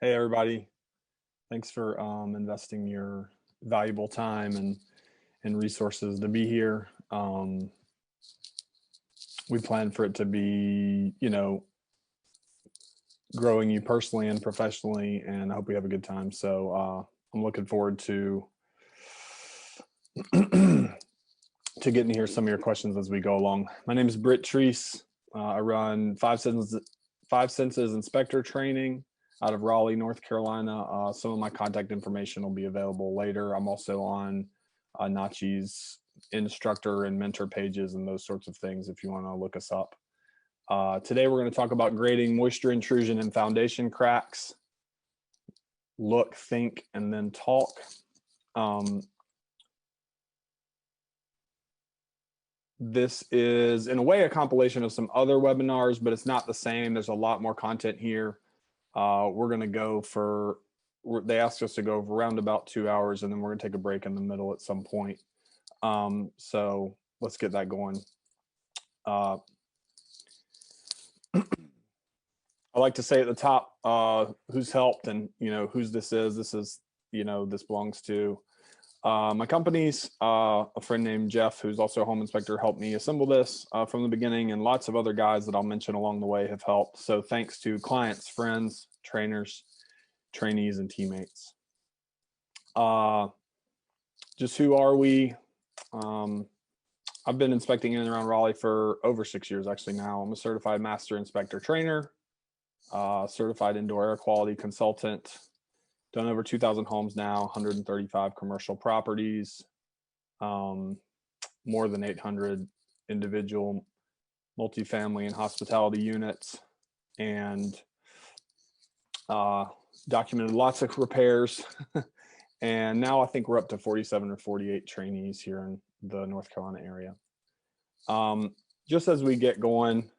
Hey, everybody. Thanks for investing your valuable time and resources to be here. We plan for it to be, growing you personally and professionally, and I hope we have a good time. So I'm looking forward to to getting to hear some of your questions as we go along. My name is Britt Treece. I run Five Senses Inspector Training out of Raleigh, North Carolina. Some of my contact information will be available later. I'm also on InterNACHI's instructor and mentor pages and those sorts of things if you want to look us up. Today we're going to talk about grading moisture intrusion and foundation cracks. Look, think, and then talk. This is in a way a compilation of some other webinars, but it's not the same. There's a lot more content here. We're going to go for, they asked us to go for around about 2 hours, and then we're going to take a break in the middle at some point. So let's get that going. I like to say at the top who's helped and whose this is. This is this belongs to my company's a friend named Jeff, who's also a home inspector, helped me assemble this from the beginning, and lots of other guys that I'll mention along the way have helped. So thanks to clients, friends, trainers, trainees, and teammates. Just who are we? I've been inspecting in and around Raleigh for over 6 years actually now. I'm a certified master inspector trainer, certified indoor air quality consultant, done over 2,000 homes now, 135 commercial properties, more than 800 individual multifamily and hospitality units, and documented lots of repairs. And now I think we're up to 47 or 48 trainees here in the North Carolina area. Just as we get going,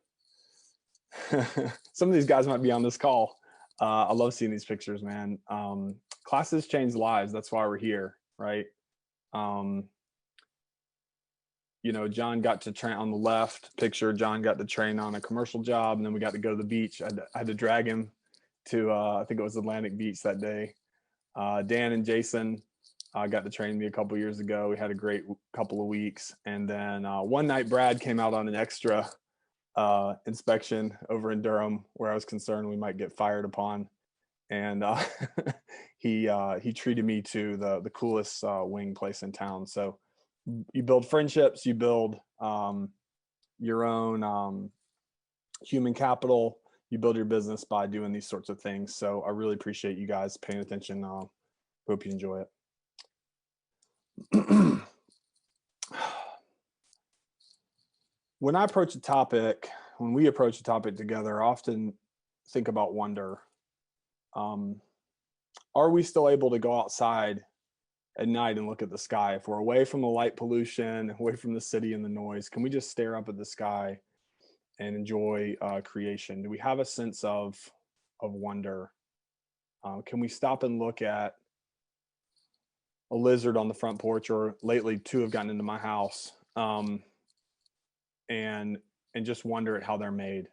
some of these guys might be on this call. I love seeing these pictures, man. Classes change lives. That's why we're here, right? John got to train on the left picture. John got to train on a commercial job, and then we got to go to the beach. I had to drag him to, I think it was Atlantic Beach that day. Dan and Jason got to train me a couple years ago. We had a great couple of weeks. And then one night, Brad came out on an extra inspection over in Durham, where I was concerned we might get fired upon, and he treated me to the coolest wing place in town. So you build friendships, you build your own human capital, you build your business by doing these sorts of things. So I really appreciate you guys paying attention. Hope you enjoy it. When we approach a topic together, I often think about wonder. Are we still able to go outside at night and look at the sky? If we're away from the light pollution, away from the city and the noise, can we just stare up at the sky and enjoy creation? Do we have a sense of wonder? Can we stop and look at a lizard on the front porch, or lately 2 have gotten into my house, and just wonder at how they're made?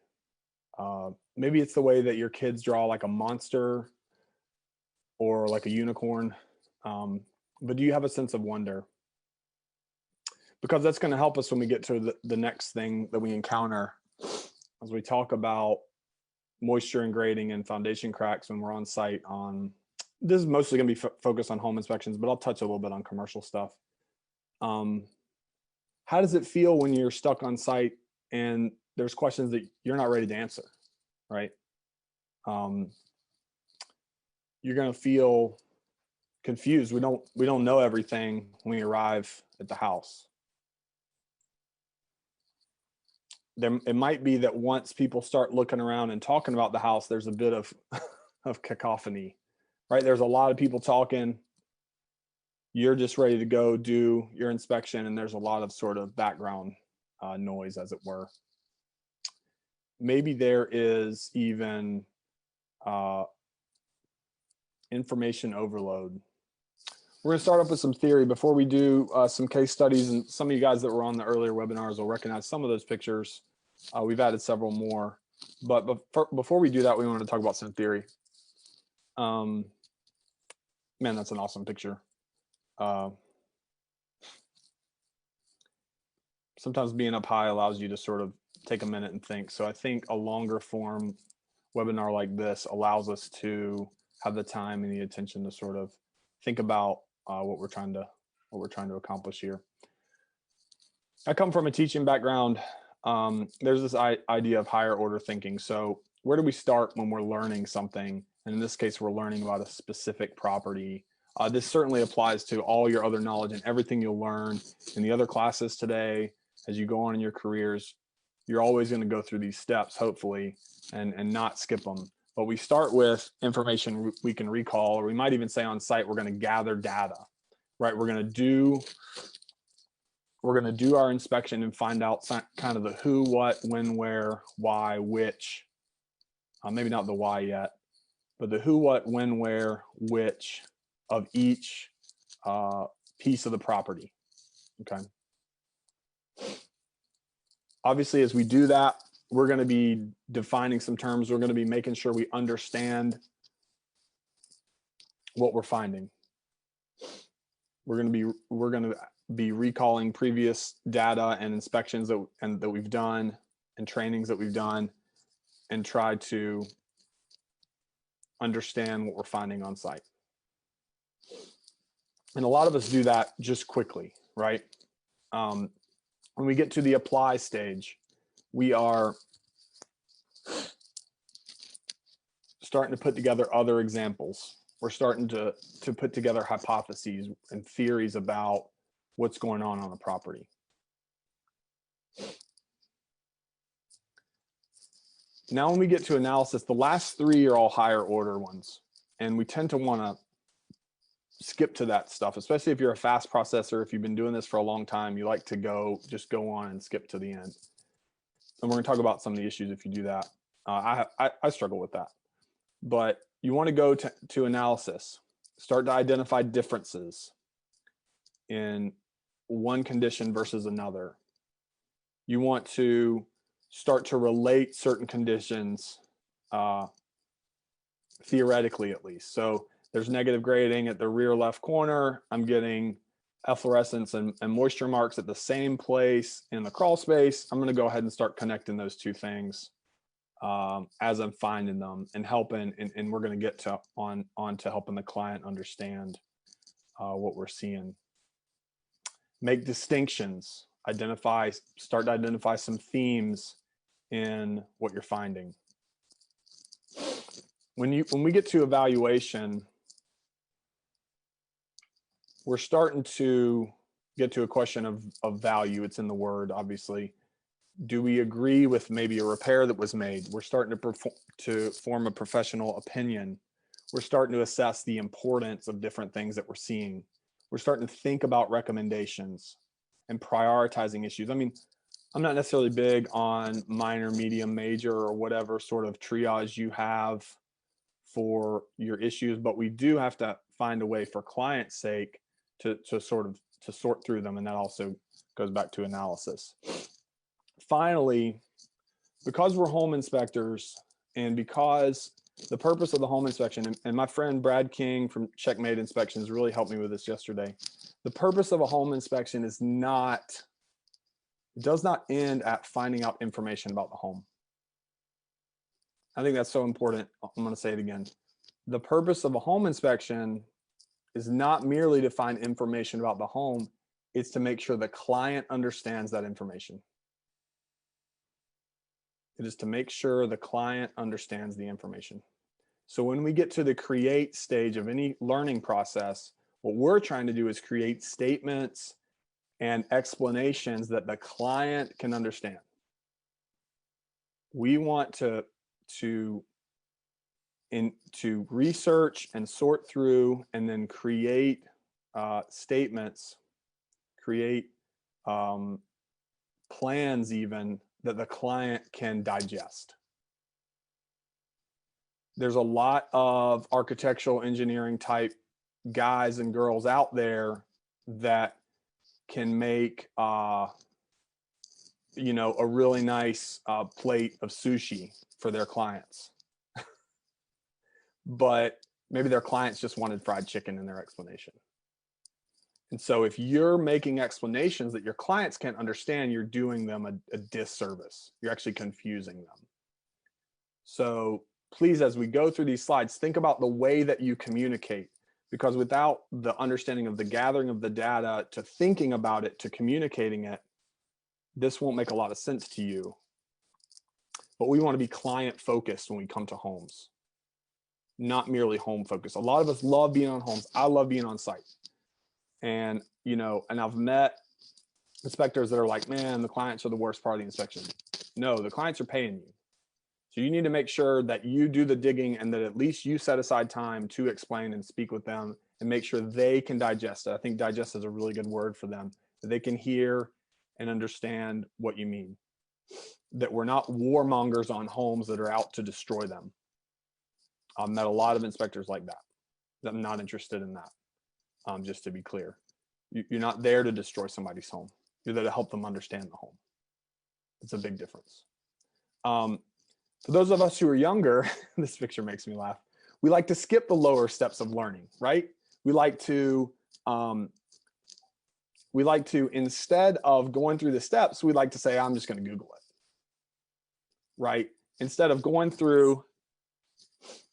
Maybe it's the way that your kids draw like a monster or like a unicorn. But do you have a sense of wonder? Because that's going to help us when we get to the next thing that we encounter as we talk about moisture and grading and foundation cracks when we're on site. This is mostly going to be focused on home inspections, but I'll touch a little bit on commercial stuff. How does it feel when you're stuck on site and there's questions that you're not ready to answer, right? You're going to feel confused. We don't know everything when we arrive at the house. It might be that once people start looking around and talking about the house, there's a bit of cacophony, right? There's a lot of people talking. You're just ready to go do your inspection, and there's a lot of sort of background noise, as it were. Maybe there is even information overload. We're going to start off with some theory before we do some case studies, and some of you guys that were on the earlier webinars will recognize some of those pictures. We've added several more, but before we do that, we want to talk about some theory. Man, that's an awesome picture. Sometimes being up high allows you to sort of take a minute and think. So I think a longer form webinar like this allows us to have the time and the attention to sort of think about what we're trying to accomplish here. I come from a teaching background. There's this idea of higher order thinking. So where do we start when we're learning something? And in this case, we're learning about a specific property. This certainly applies to all your other knowledge and everything you'll learn in the other classes today. As you go on in your careers, you're always going to go through these steps, hopefully, and not skip them. But we start with information we can recall, or we might even say on site, we're going to gather data, right? We're going to do our inspection and find out kind of the who, what, when, where, why, which, maybe not the why yet, but the who, what, when, where, which of each piece of the property, okay? Obviously, as we do that, we're going to be defining some terms. We're going to be making sure we understand what we're finding. We're going to be recalling previous data and inspections that we've done and trainings that we've done, and try to understand what we're finding on site. And a lot of us do that just quickly, right? When we get to the apply stage, we are starting to put together other examples. We're starting to put together hypotheses and theories about what's going on a property. Now, when we get to analysis, the last three are all higher order ones, and we tend to want to skip to that stuff, especially if you're a fast processor. If you've been doing this for a long time, you like to just go on and skip to the end. And we're going to talk about some of the issues if you do that. I struggle with that. But you want to go to analysis, start to identify differences in one condition versus another. You want to start to relate certain conditions, theoretically at least. So there's negative grading at the rear left corner. I'm getting efflorescence and moisture marks at the same place in the crawl space. I'm going to go ahead and start connecting those two things as I'm finding them and helping, and we're going to get to on to helping the client understand what we're seeing. Make distinctions, start to identify some themes in what you're finding. When we get to evaluation, we're starting to get to a question of value. It's in the word, obviously. Do we agree with maybe a repair that was made? We're starting to form a professional opinion. We're starting to assess the importance of different things that we're seeing. We're starting to think about recommendations and prioritizing issues. I mean, I'm not necessarily big on minor, medium, major, or whatever sort of triage you have for your issues, but we do have to find a way for client's sake to sort through them, and that also goes back to analysis. Finally, because we're home inspectors, and because the purpose of the home inspection, and my friend Brad King from Checkmate Inspections really helped me with this yesterday. The purpose of a home inspection does not end at finding out information about the home. I think that's so important. I'm going to say it again. The purpose of a home inspection is not merely to find information about the home. It's to make sure the client understands that information. It is to make sure the client understands the information. So when we get to the create stage of any learning process, what we're trying to do is create statements and explanations that the client can understand. We want to research and sort through and then create statements, create plans even that the client can digest. There's a lot of architectural engineering type guys and girls out there that can make a really nice plate of sushi for their clients. But Maybe their clients just wanted fried chicken in their explanation. And so if you're making explanations that your clients can't understand, you're doing them a disservice. You're actually confusing them. So please, as we go through these slides, think about the way that you communicate, because without the understanding of the gathering of the data to thinking about it to communicating it, this won't make a lot of sense to you. But we want to be client focused when we come to homes, not merely home focused. A lot of us love being on homes. I love being on site. And, you know, and I've met inspectors that are like, man, the clients are the worst part of the inspection. No, the clients are paying you. So you need to make sure that you do the digging and that at least you set aside time to explain and speak with them and make sure they can digest it. I think digest is a really good word for them, that they can hear and understand what you mean. That we're not warmongers on homes that are out to destroy them. I've met a lot of inspectors like that. I'm not interested in that. Just to be clear, you're not there to destroy somebody's home. You're there to help them understand the home. It's a big difference. For those of us who are younger, this picture makes me laugh. We like to skip the lower steps of learning, right? We like to, instead of going through the steps, we like to say, I'm just going to Google it, right? Instead of going through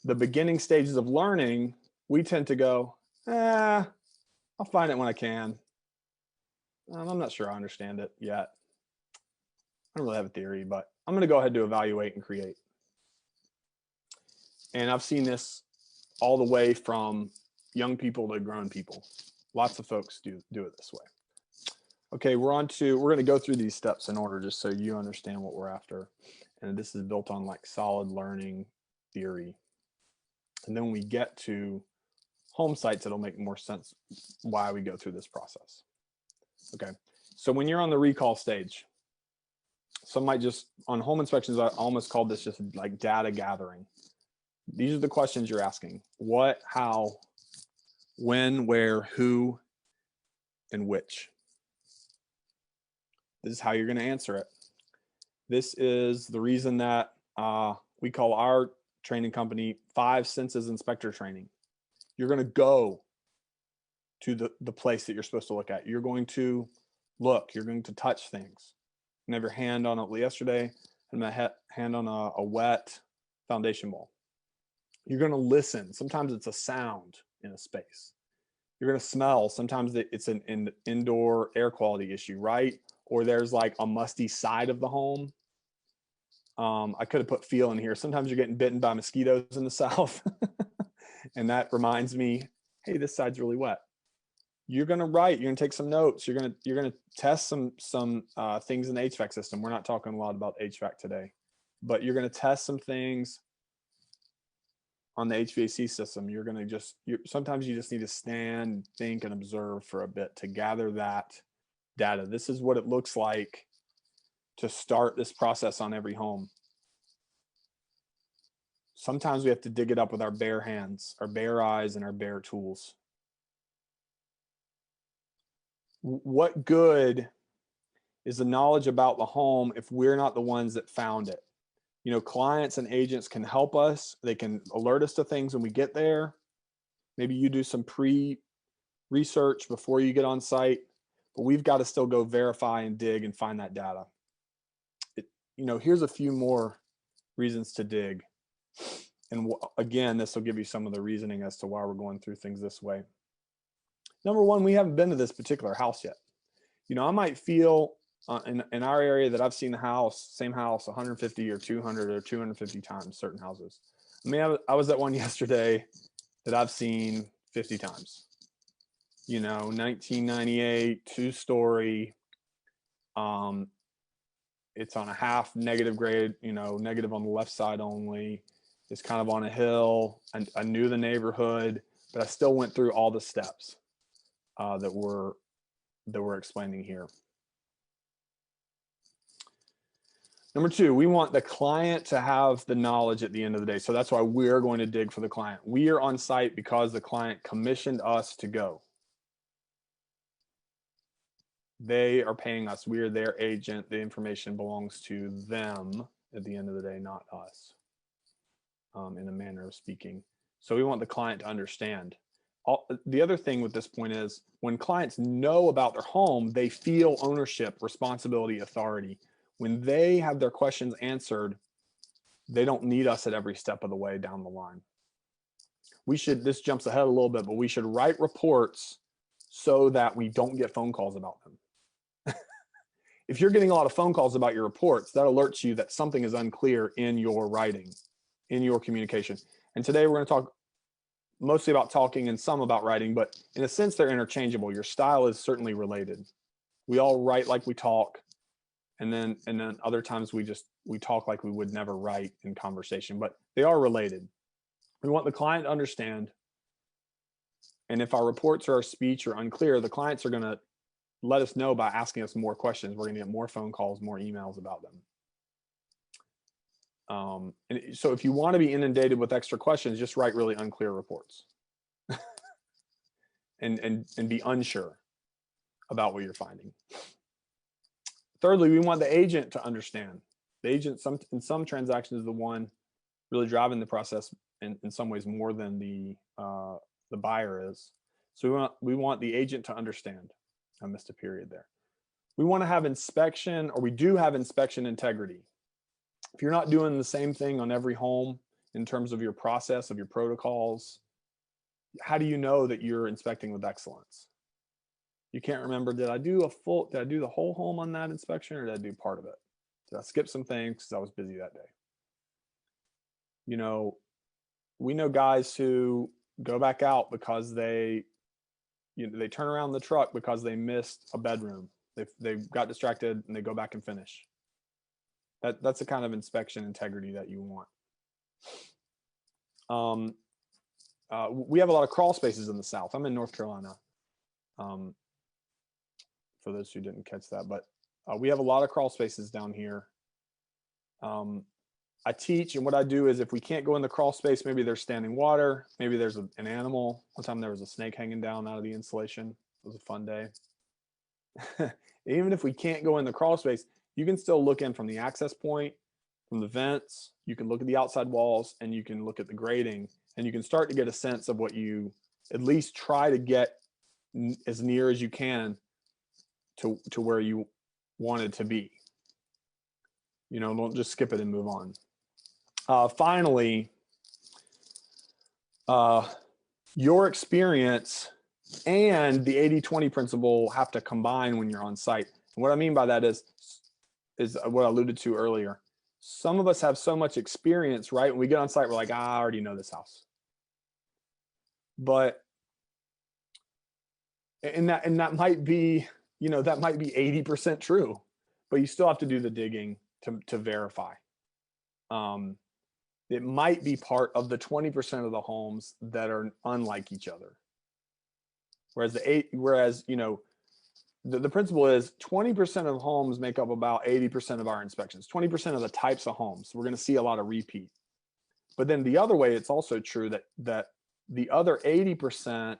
the beginning stages of learning, we tend to go, I'll find it when I can. I'm not sure I understand it yet. I don't really have a theory, but I'm going to go ahead to evaluate and create. And I've seen this all the way from young people to grown people. Lots of folks do it this way. Okay, we're going to go through these steps in order just so you understand what we're after. And this is built on like solid learning theory. And then when we get to home sites, it'll make more sense why we go through this process. Okay, so when you're on the recall stage, some might just, on home inspections, I almost called this just like data gathering. These are the questions you're asking. What, how, when, where, who, and which. This is how you're going to answer it. This is the reason that we call our training company 5 Senses Inspector Training. You're going to go to the place that you're supposed to look at. You're going to look, you're going to touch things. You have your hand on it. Yesterday, I had my hand on a wet foundation wall. You're going to listen. Sometimes it's a sound in a space. You're going to smell. Sometimes it's an indoor air quality issue, right? Or there's like a musty side of the home. I could have put feel in here. Sometimes you're getting bitten by mosquitoes in the South. And that reminds me, hey, this side's really wet. You're going to write, you're going to take some notes. You're going to test some things in the HVAC system. We're not talking a lot about HVAC today, but you're going to test some things on the HVAC system. You're going to sometimes you just need to stand, think, and observe for a bit to gather that data. This is what it looks like to start this process on every home. Sometimes we have to dig it up with our bare hands, our bare eyes, and our bare tools. What good is the knowledge about the home if we're not the ones that found it? You know, clients and agents can help us. They can alert us to things when we get there. Maybe you do some pre-research before you get on site, but we've got to still go verify and dig and find that data. You know, here's a few more reasons to dig. And again, this will give you some of the reasoning as to why we're going through things this way. Number one, we haven't been to this particular house yet. You know, I might feel in our area that I've seen the same house 150 or 200 or 250 times, certain houses. I mean, I was at one yesterday that I've seen 50 times. You know, 1998, 2-story. It's on a half negative grade, you know, negative on the left side only. It's kind of on a hill. And I knew the neighborhood, but I still went through all the steps that we're explaining here. Number two, we want the client to have the knowledge at the end of the day. So that's why we're going to dig for the client. We are on site because the client commissioned us to go. They are paying us. We are their agent. The information belongs to them at the end of the day, not us, in a manner of speaking. So we want the client to understand. The other thing with this point is when clients know about their home, they feel ownership, responsibility, authority. When they have their questions answered, they don't need us at every step of the way down the line. This jumps ahead a little bit, but we should write reports so that we don't get phone calls about them. If you're getting a lot of phone calls about your reports, that alerts you that something is unclear in your writing, in your communication. And today we're going to talk mostly about talking and some about writing, but in a sense, they're interchangeable. Your style is certainly related. We all write like we talk, and then other times we talk like we would never write in conversation, but they are related. We want the client to understand. And if our reports or our speech are unclear, the clients are going to let us know by asking us more questions. We're going to get more phone calls, more emails about them. And so if you want to be inundated with extra questions, just write really unclear reports and be unsure about what you're finding. Thirdly, we want the agent to understand. The agent in some transactions is the one really driving the process in some ways more than the buyer is. So we want the agent to understand. I missed a period there. We want to have inspection, or we do have inspection integrity. If you're not doing the same thing on every home in terms of your process, of your protocols, how do you know that you're inspecting with excellence? You can't remember, did I do the whole home on that inspection, or did I do part of it? Did I skip some things because I was busy that day? You know, we know guys who go back out because they turn around the truck because they missed a bedroom. They got distracted and they go back and finish. That's the kind of inspection integrity that you want. We have a lot of crawl spaces in the South. I'm in North Carolina. For those who didn't catch that, but we have a lot of crawl spaces down here. I teach, and what I do is if we can't go in the crawl space, maybe there's standing water, maybe there's an animal. One time there was a snake hanging down out of the insulation. It was a fun day. Even if we can't go in the crawl space, you can still look in from the access point, from the vents. You can look at the outside walls, and you can look at the grading, and you can start to get a sense of what you at least try to get as near as you can to where you want it to be. You know, don't just skip it and move on. Finally, your experience and the 80-20 principle have to combine when you're on site. And what I mean by that is what I alluded to earlier. Some of us have so much experience, right? When we get on site, we're like, I already know this house. But, and that might be, you know, that might be 80% true, but you still have to do the digging to verify. It might be part of the 20% of the homes that are unlike each other. Whereas you know, the principle is 20% of homes make up about 80% of our inspections, 20% of the types of homes. We're going to see a lot of repeat. But then the other way, it's also true that the other 80%,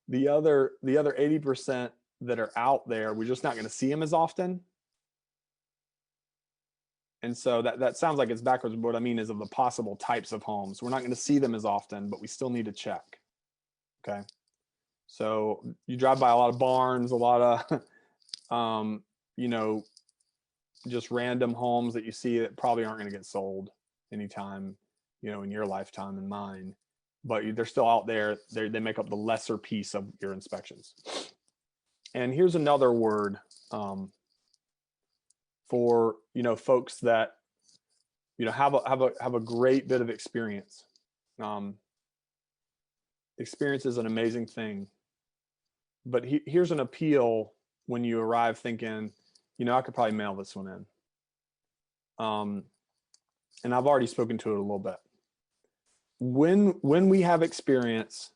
the other 80% that are out there, we're just not going to see them as often. And so that sounds like it's backwards, but what I mean is of the possible types of homes. We're not going to see them as often, but we still need to check. Okay. So you drive by a lot of barns, a lot of, you know, just random homes that you see that probably aren't going to get sold anytime, you know, in your lifetime and mine, but they're still out there. They make up the lesser piece of your inspections. And here's another word for, you know, folks that, you know, have a great bit of experience. Experience is an amazing thing, but here's an appeal when you arrive thinking, you know, I could probably mail this one in. And I've already spoken to it a little bit. When we have experience,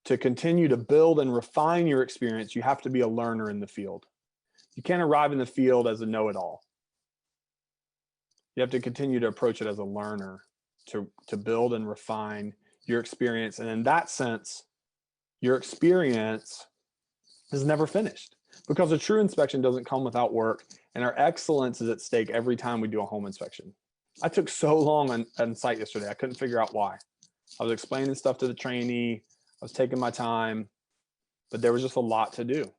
to continue to build and refine your experience, you have to be a learner in the field. You can't arrive in the field as a know-it-all. You have to continue to approach it as a learner to build and refine your experience. And in that sense, your experience is never finished. because a true inspection doesn't come without work, and our excellence is at stake every time we do a home inspection. I took so long on site yesterday. I couldn't figure out why. I was explaining stuff to the trainee. I was taking my time, but there was just a lot to do.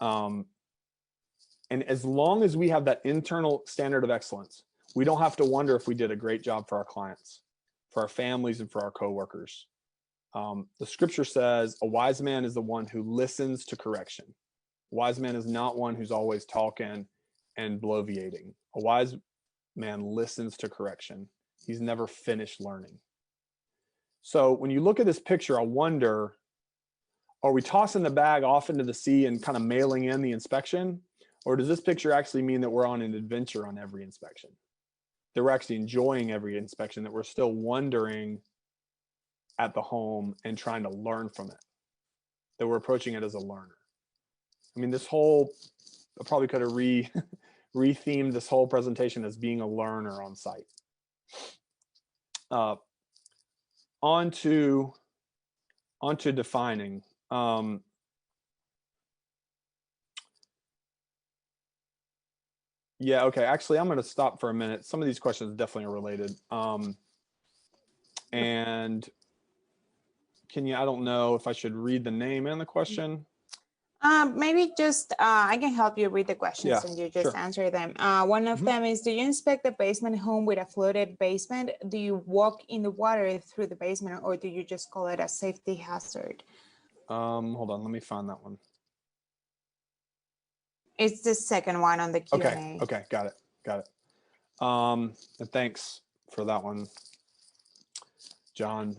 And as long as we have that internal standard of excellence, we don't have to wonder if we did a great job for our clients, for our families, and for our coworkers. The scripture says a wise man is the one who listens to correction. A wise man is not one who's always talking and bloviating. A wise man listens to correction. He's never finished learning. So when you look at this picture, I wonder, are we tossing the bag off into the sea and kind of mailing in the inspection? Or does this picture actually mean that we're on an adventure on every inspection? That we're actually enjoying every inspection, that we're still wondering at the home and trying to learn from it, that we're approaching it as a learner. I mean, this whole, I probably could have rethemed this whole presentation as being a learner on site. On to defining. Yeah, okay, actually, I'm going to stop for a minute. Some of these questions definitely are related. And can you, I don't know if I should read the name and the question. Maybe just, I can help you read the questions, Yeah, and you just sure. answer them. One of them is, do you inspect the basement home with a flooded basement? Do you walk in the water through the basement, or do you just call it a safety hazard? Hold on, let me find that one. It's the second one on the Q&A. Okay, got it. And thanks for that one, John.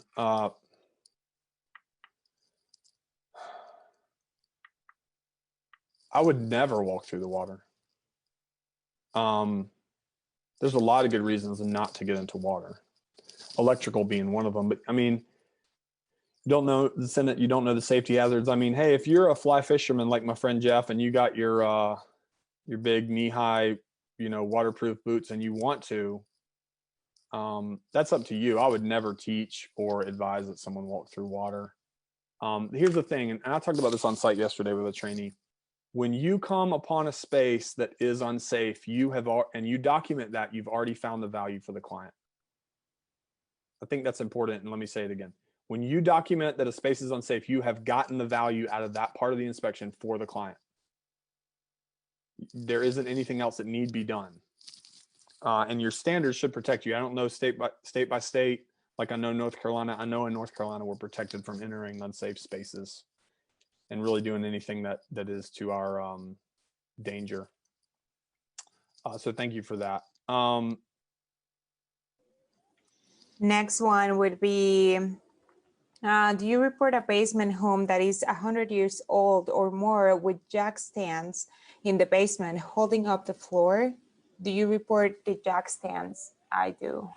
I would never walk through the water. There's a lot of good reasons not to get into water, electrical being one of them. But I mean, you don't know the Senate, you don't know the safety hazards. I mean, hey, if you're a fly fisherman like my friend Jeff, and you got your big knee-high, waterproof boots, and you want to, that's up to you. I would never teach or advise that someone walk through water. Here's the thing, and I talked about this on site yesterday with a trainee. When you come upon a space that is unsafe, and you document that, you've already found the value for the client. I think that's important, and let me say it again. When you document that a space is unsafe, you have gotten the value out of that part of the inspection for the client. There isn't anything else that need be done. And your standards should protect you. I don't know state by state, like I know North Carolina. I know in North Carolina, we're protected from entering unsafe spaces and really doing anything that is to our danger. So thank you for that. Next one would be, do you report a basement home that is 100 years old or more with jack stands in the basement holding up the floor? Do you report the jack stands? I do.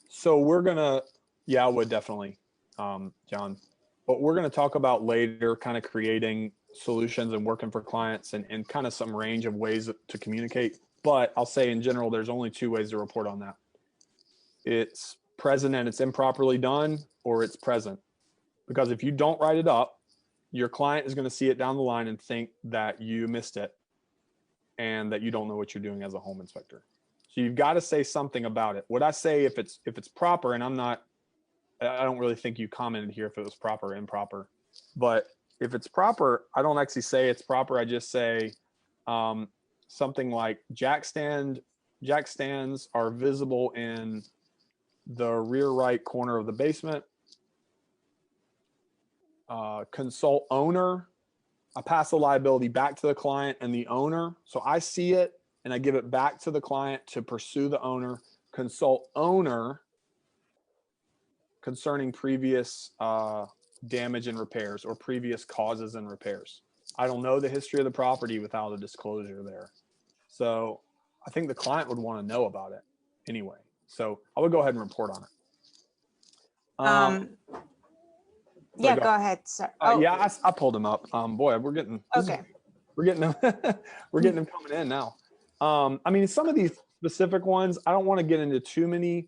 So we're gonna, yeah, I would definitely, John. But we're gonna talk about later kind of creating solutions and working for clients and kind of some range of ways to communicate. But I'll say in general, there's only two ways to report on that. It's present and it's improperly done, or it's present. Because if you don't write it up, your client is going to see it down the line and think that you missed it and that you don't know what you're doing as a home inspector. So you've got to say something about it. What I say, if it's proper, and I don't really think you commented here if it was proper or improper, but if it's proper, I don't actually say it's proper. I just say something like jack stands are visible in the rear right corner of the basement. Consult owner. I pass the liability back to the client and the owner. So I see it and I give it back to the client to pursue the owner. Consult owner concerning previous damage and repairs or previous causes and repairs. I don't know the history of the property without a disclosure there. So I think the client would want to know about it anyway. So I would go ahead and report on it. Yeah, go ahead, sir. Yeah, I pulled him up. Boy, we're getting we're getting them we're getting them coming in now. I mean, some of these specific ones, I don't want to get into too many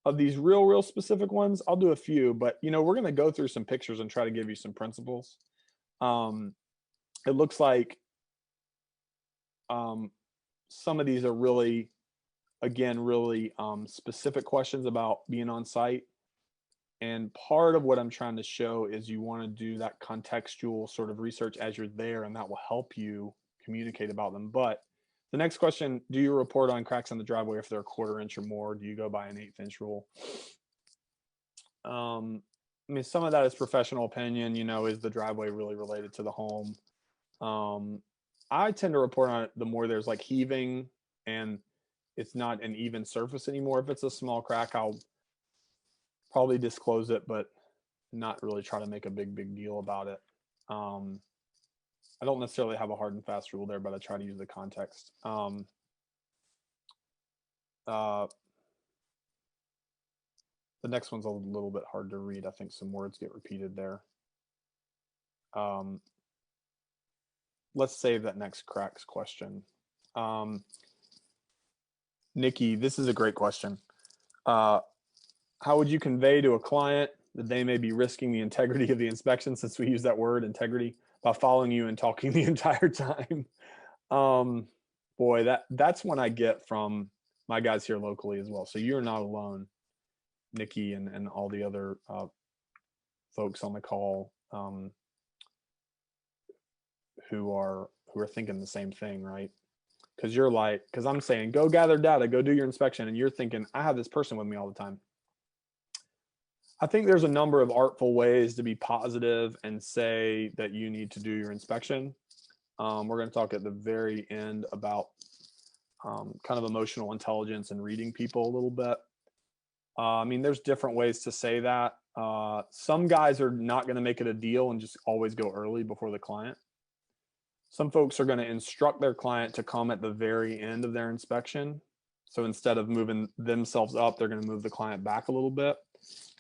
of these real specific ones. I'll do a few, but we're going to go through some pictures and try to give you some principles. it looks like some of these are really, again, really specific questions about being on site. And part of what I'm trying to show is you want to do that contextual sort of research as you're there, and that will help you communicate about them. But the next question, do you report on cracks on the driveway if they're a 1/4 inch or more? Do you go by an 1/8 inch rule? I mean, some of that is professional opinion, you know, is the driveway really related to the home? I tend to report on it the more there's like heaving and it's not an even surface anymore. If it's a small crack, I'll probably disclose it, but not really try to make a big deal about it. I don't necessarily have a hard and fast rule there, but I try to use the context. The next one's a little bit hard to read. I think some words get repeated there. Let's save that next cracks question. Nikki, this is a great question. How would you convey to a client that they may be risking the integrity of the inspection, since we use that word, integrity, by following you and talking the entire time? Boy, that's one I get from my guys here locally as well. So you're not alone, Nikki, and all the other folks on the call who are thinking the same thing, right? Because you're like, because I'm saying, go gather data, go do your inspection, and you're thinking, I have this person with me all the time. I think there's a number of artful ways to be positive and say that you need to do your inspection. We're going to talk at the very end about kind of emotional intelligence and reading people a little bit. I mean, there's different ways to say that. Some guys are not going to make it a deal and just always go early before the client. Some folks are going to instruct their client to come at the very end of their inspection. So instead of moving themselves up, they're going to move the client back a little bit.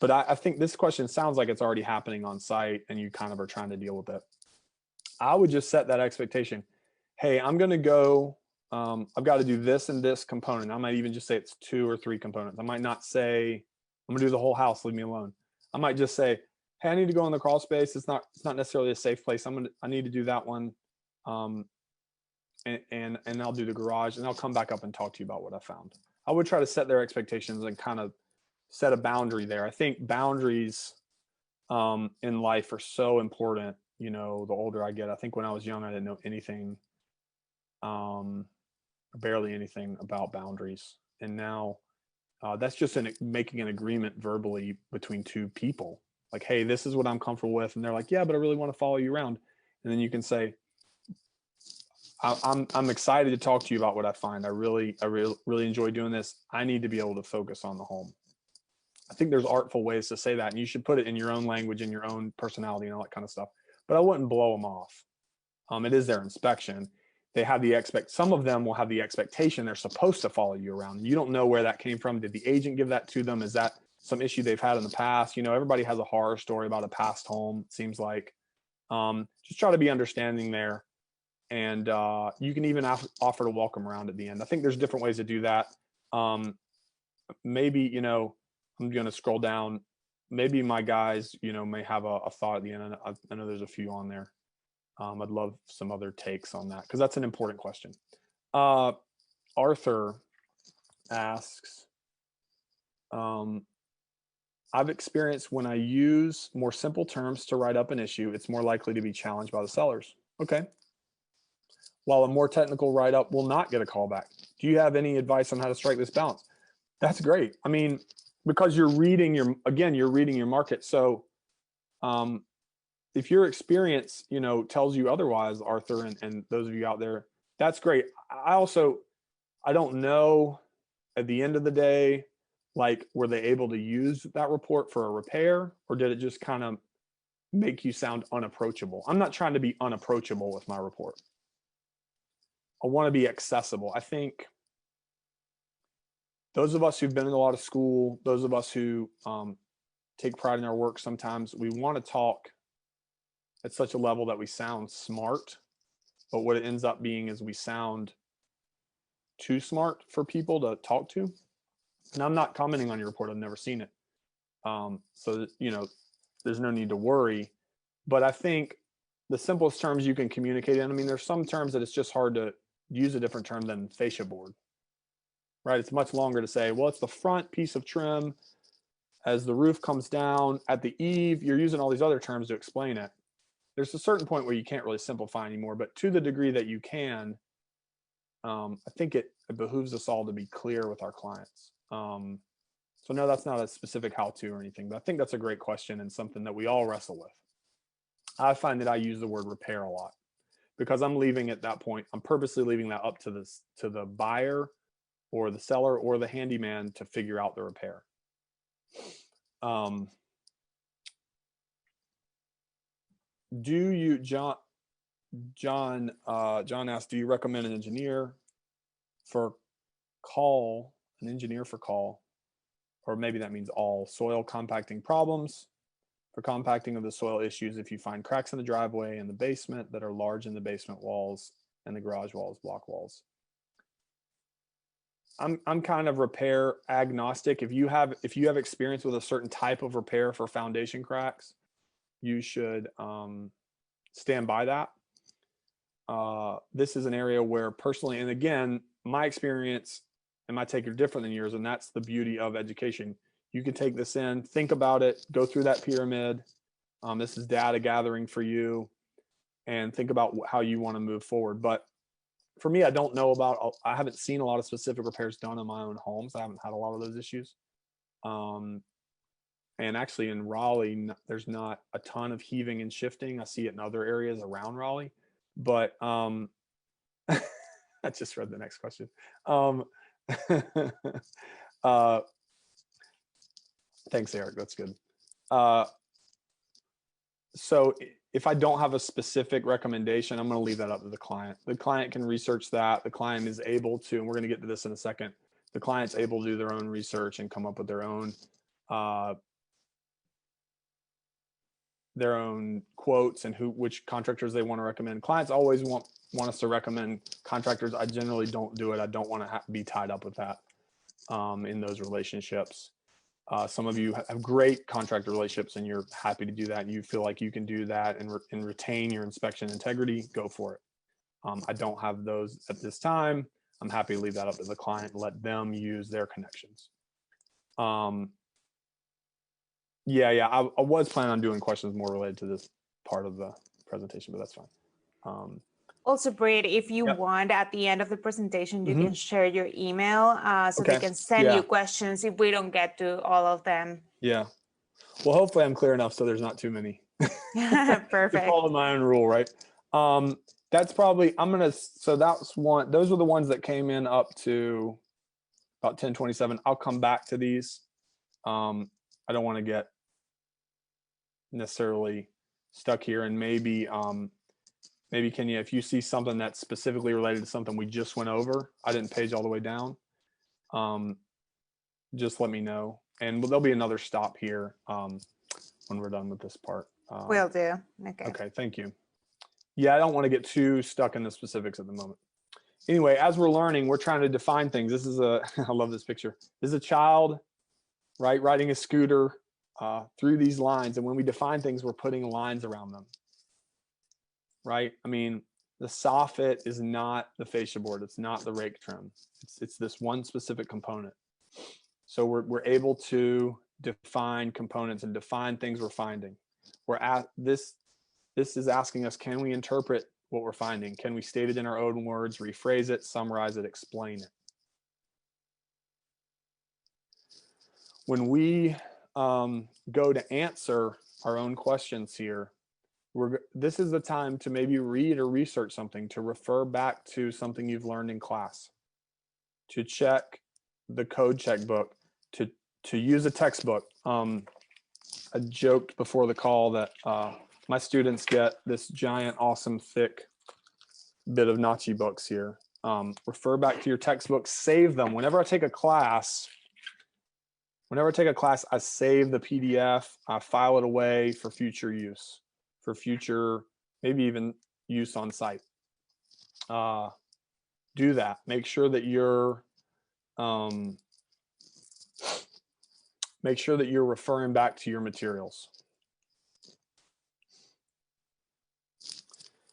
But I think this question sounds like it's already happening on site and you kind of are trying to deal with it. I would just set that expectation. Hey, I'm going to go, I've got to do this and this component. I might even just say it's 2 or 3 components. I might not say, I'm going to do the whole house, leave me alone. I might just say, hey, I need to go in the crawl space. It's not necessarily a safe place. I need to do that one. And I'll do the garage, and I'll come back up and talk to you about what I found. I would try to set their expectations and kind of set a boundary there. I think boundaries in life are so important. You know, the older I get, I think when I was young, I didn't know anything, barely anything about boundaries. And now that's just making an agreement verbally between 2 people. Like, hey, this is what I'm comfortable with. And they're like, yeah, but I really want to follow you around. And then you can say, I'm excited to talk to you about what I find. I really enjoy doing this. I need to be able to focus on the home. I think there's artful ways to say that, and you should put it in your own language and your own personality and all that kind of stuff. But I wouldn't blow them off. It is their inspection. They have some of them will have the expectation they're supposed to follow you around. You don't know where that came from. Did the agent give that to them? Is that some issue they've had in the past? You know, everybody has a horror story about a past home, it seems like. Just try to be understanding there. And you can even offer to welcome around at the end. I think there's different ways to do that. Maybe, you know, I'm going to scroll down. Maybe my guys, you know, may have a thought at the end. I know there's a few on there. I'd love some other takes on that because that's an important question. Arthur asks, I've experienced when I use more simple terms to write up an issue, it's more likely to be challenged by the sellers. Okay. While a more technical write-up will not get a callback. Do you have any advice on how to strike this balance? That's great. I mean, because you're reading your market. So if your experience, you know, tells you otherwise, Arthur, and those of you out there, that's great. I don't know at the end of the day, like, were they able to use that report for a repair, or did it just kind of make you sound unapproachable? I'm not trying to be unapproachable with my report. I want to be accessible. I think those of us who've been in a lot of school, those of us who take pride in our work, sometimes we want to talk at such a level that we sound smart, but what it ends up being is we sound too smart for people to talk to. And I'm not commenting on your report. I've never seen it. So, you know, there's no need to worry. But I think the simplest terms you can communicate in. I mean, there's some terms that it's just hard to use a different term than fascia board, right? It's much longer to say, well, it's the front piece of trim as the roof comes down at the eave. You're using all these other terms to explain it. There's a certain point where you can't really simplify anymore, but to the degree that you can, I think it behooves us all to be clear with our clients. So no, that's not a specific how-to or anything, but I think that's a great question and something that we all wrestle with. I find that I use the word repair a lot because I'm leaving at that point. I'm purposely leaving that up to the buyer or the seller or the handyman to figure out the repair. Do you, John asked, do you recommend an engineer for call, or maybe that means all soil compacting problems, for compacting of the soil issues if you find cracks in the driveway and the basement that are large in the basement walls and the garage walls, block walls? I'm kind of repair agnostic. If you have experience with a certain type of repair for foundation cracks, you should stand by that. This is an area where personally, and again, my experience and my take are different than yours, and that's the beauty of education. You can take this in, think about it, go through that pyramid. This is data gathering for you, and think about how you want to move forward. But for me, I haven't seen a lot of specific repairs done in my own homes. I haven't had a lot of those issues. And actually in Raleigh, there's not a ton of heaving and shifting. I see it in other areas around Raleigh, but I just read the next question. Thanks, Eric. That's good. So if I don't have a specific recommendation, I'm going to leave that up to the client. The client can research that. The client is able to, and we're going to get to this in a second, the client's able to do their own research and come up with their own quotes and which contractors they want to recommend. Clients always want us to recommend contractors. I generally don't do it. I don't want to be tied up with that in those relationships. Some of you have great contractor relationships and you're happy to do that. And you feel like you can do that and retain your inspection integrity, go for it. I don't have those at this time. I'm happy to leave that up to the client and let them use their connections. I was planning on doing questions more related to this part of the presentation, but that's fine. Also, Britt, if you want, at the end of the presentation, you can share your email so they can send you questions if we don't get to all of them. Yeah. Well, hopefully I'm clear enough so there's not too many. Perfect. To follow my own rule, right? That's probably, so that's one, those were the ones that came in up to about 10:27. I'll come back to these. I don't want to get necessarily stuck here, and maybe Kenya, if you see something that's specifically related to something we just went over, I didn't page all the way down, just let me know, and there'll be another stop here when we're done with this part. Will do. Okay, thank you. Yeah, I don't want to get too stuck in the specifics at the moment. Anyway, as we're learning, we're trying to define things. This is I love this picture. This is a child, right, riding a scooter through these lines, and when we define things, we're putting lines around them. Right? I mean, the soffit is not the fascia board. It's not the rake trim. It's this one specific component. So we're able to define components and define things we're finding. This is asking us, can we interpret what we're finding? Can we state it in our own words, rephrase it, summarize it, explain it? When we go to answer our own questions here, this is the time to maybe read or research something, to refer back to something you've learned in class, to check the code checkbook, to use a textbook. I joked before the call that my students get this giant, awesome, thick bit of InterNACHI books here. Refer back to your textbooks, save them. Whenever I take a class, I save the PDF, I file it away for future use. For future, maybe even use on site. Do that. Make sure that you're referring back to your materials.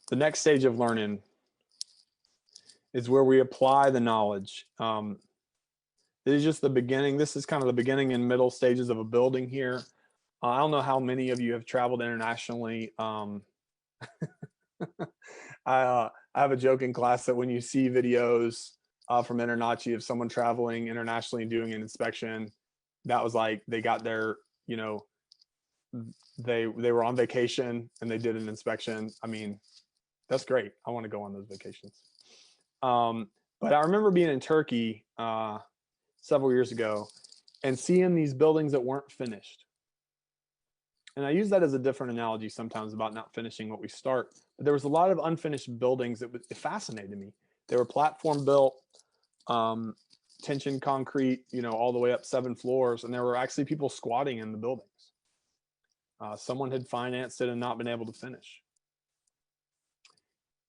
the next stage of learning is where we apply the knowledge. This is just the beginning. This is kind of the beginning and middle stages of a building here. I don't know how many of you have traveled internationally. I have a joke in class that when you see videos from InterNACHI of someone traveling internationally and doing an inspection, that was like they got their, you know, they were on vacation and they did an inspection. I mean, that's great. I want to go on those vacations. But I remember being in Turkey several years ago and seeing these buildings that weren't finished. And I use that as a different analogy sometimes about not finishing what we start. But there was a lot of unfinished buildings that it fascinated me. They were platform built, tension concrete, you know, all the way up 7 floors. And there were actually people squatting in the buildings. Someone had financed it and not been able to finish.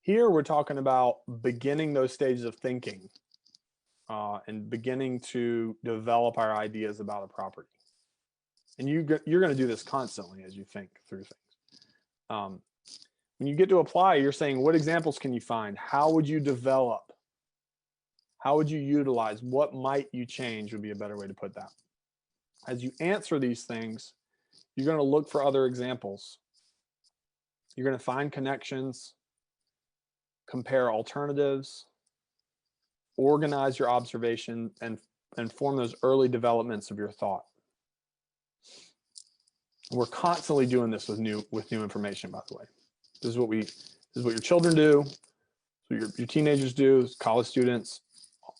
Here we're talking about beginning those stages of thinking and beginning to develop our ideas about a property. And you're going to do this constantly as you think through things. When you get to apply, you're saying, what examples can you find? How would you develop? How would you utilize? What might you change would be a better way to put that. As you answer these things, you're going to look for other examples. You're going to find connections, compare alternatives, organize your observation, and form those early developments of your thought. We're constantly doing this with new information, by the way. This is what your children do, what your teenagers do, college students,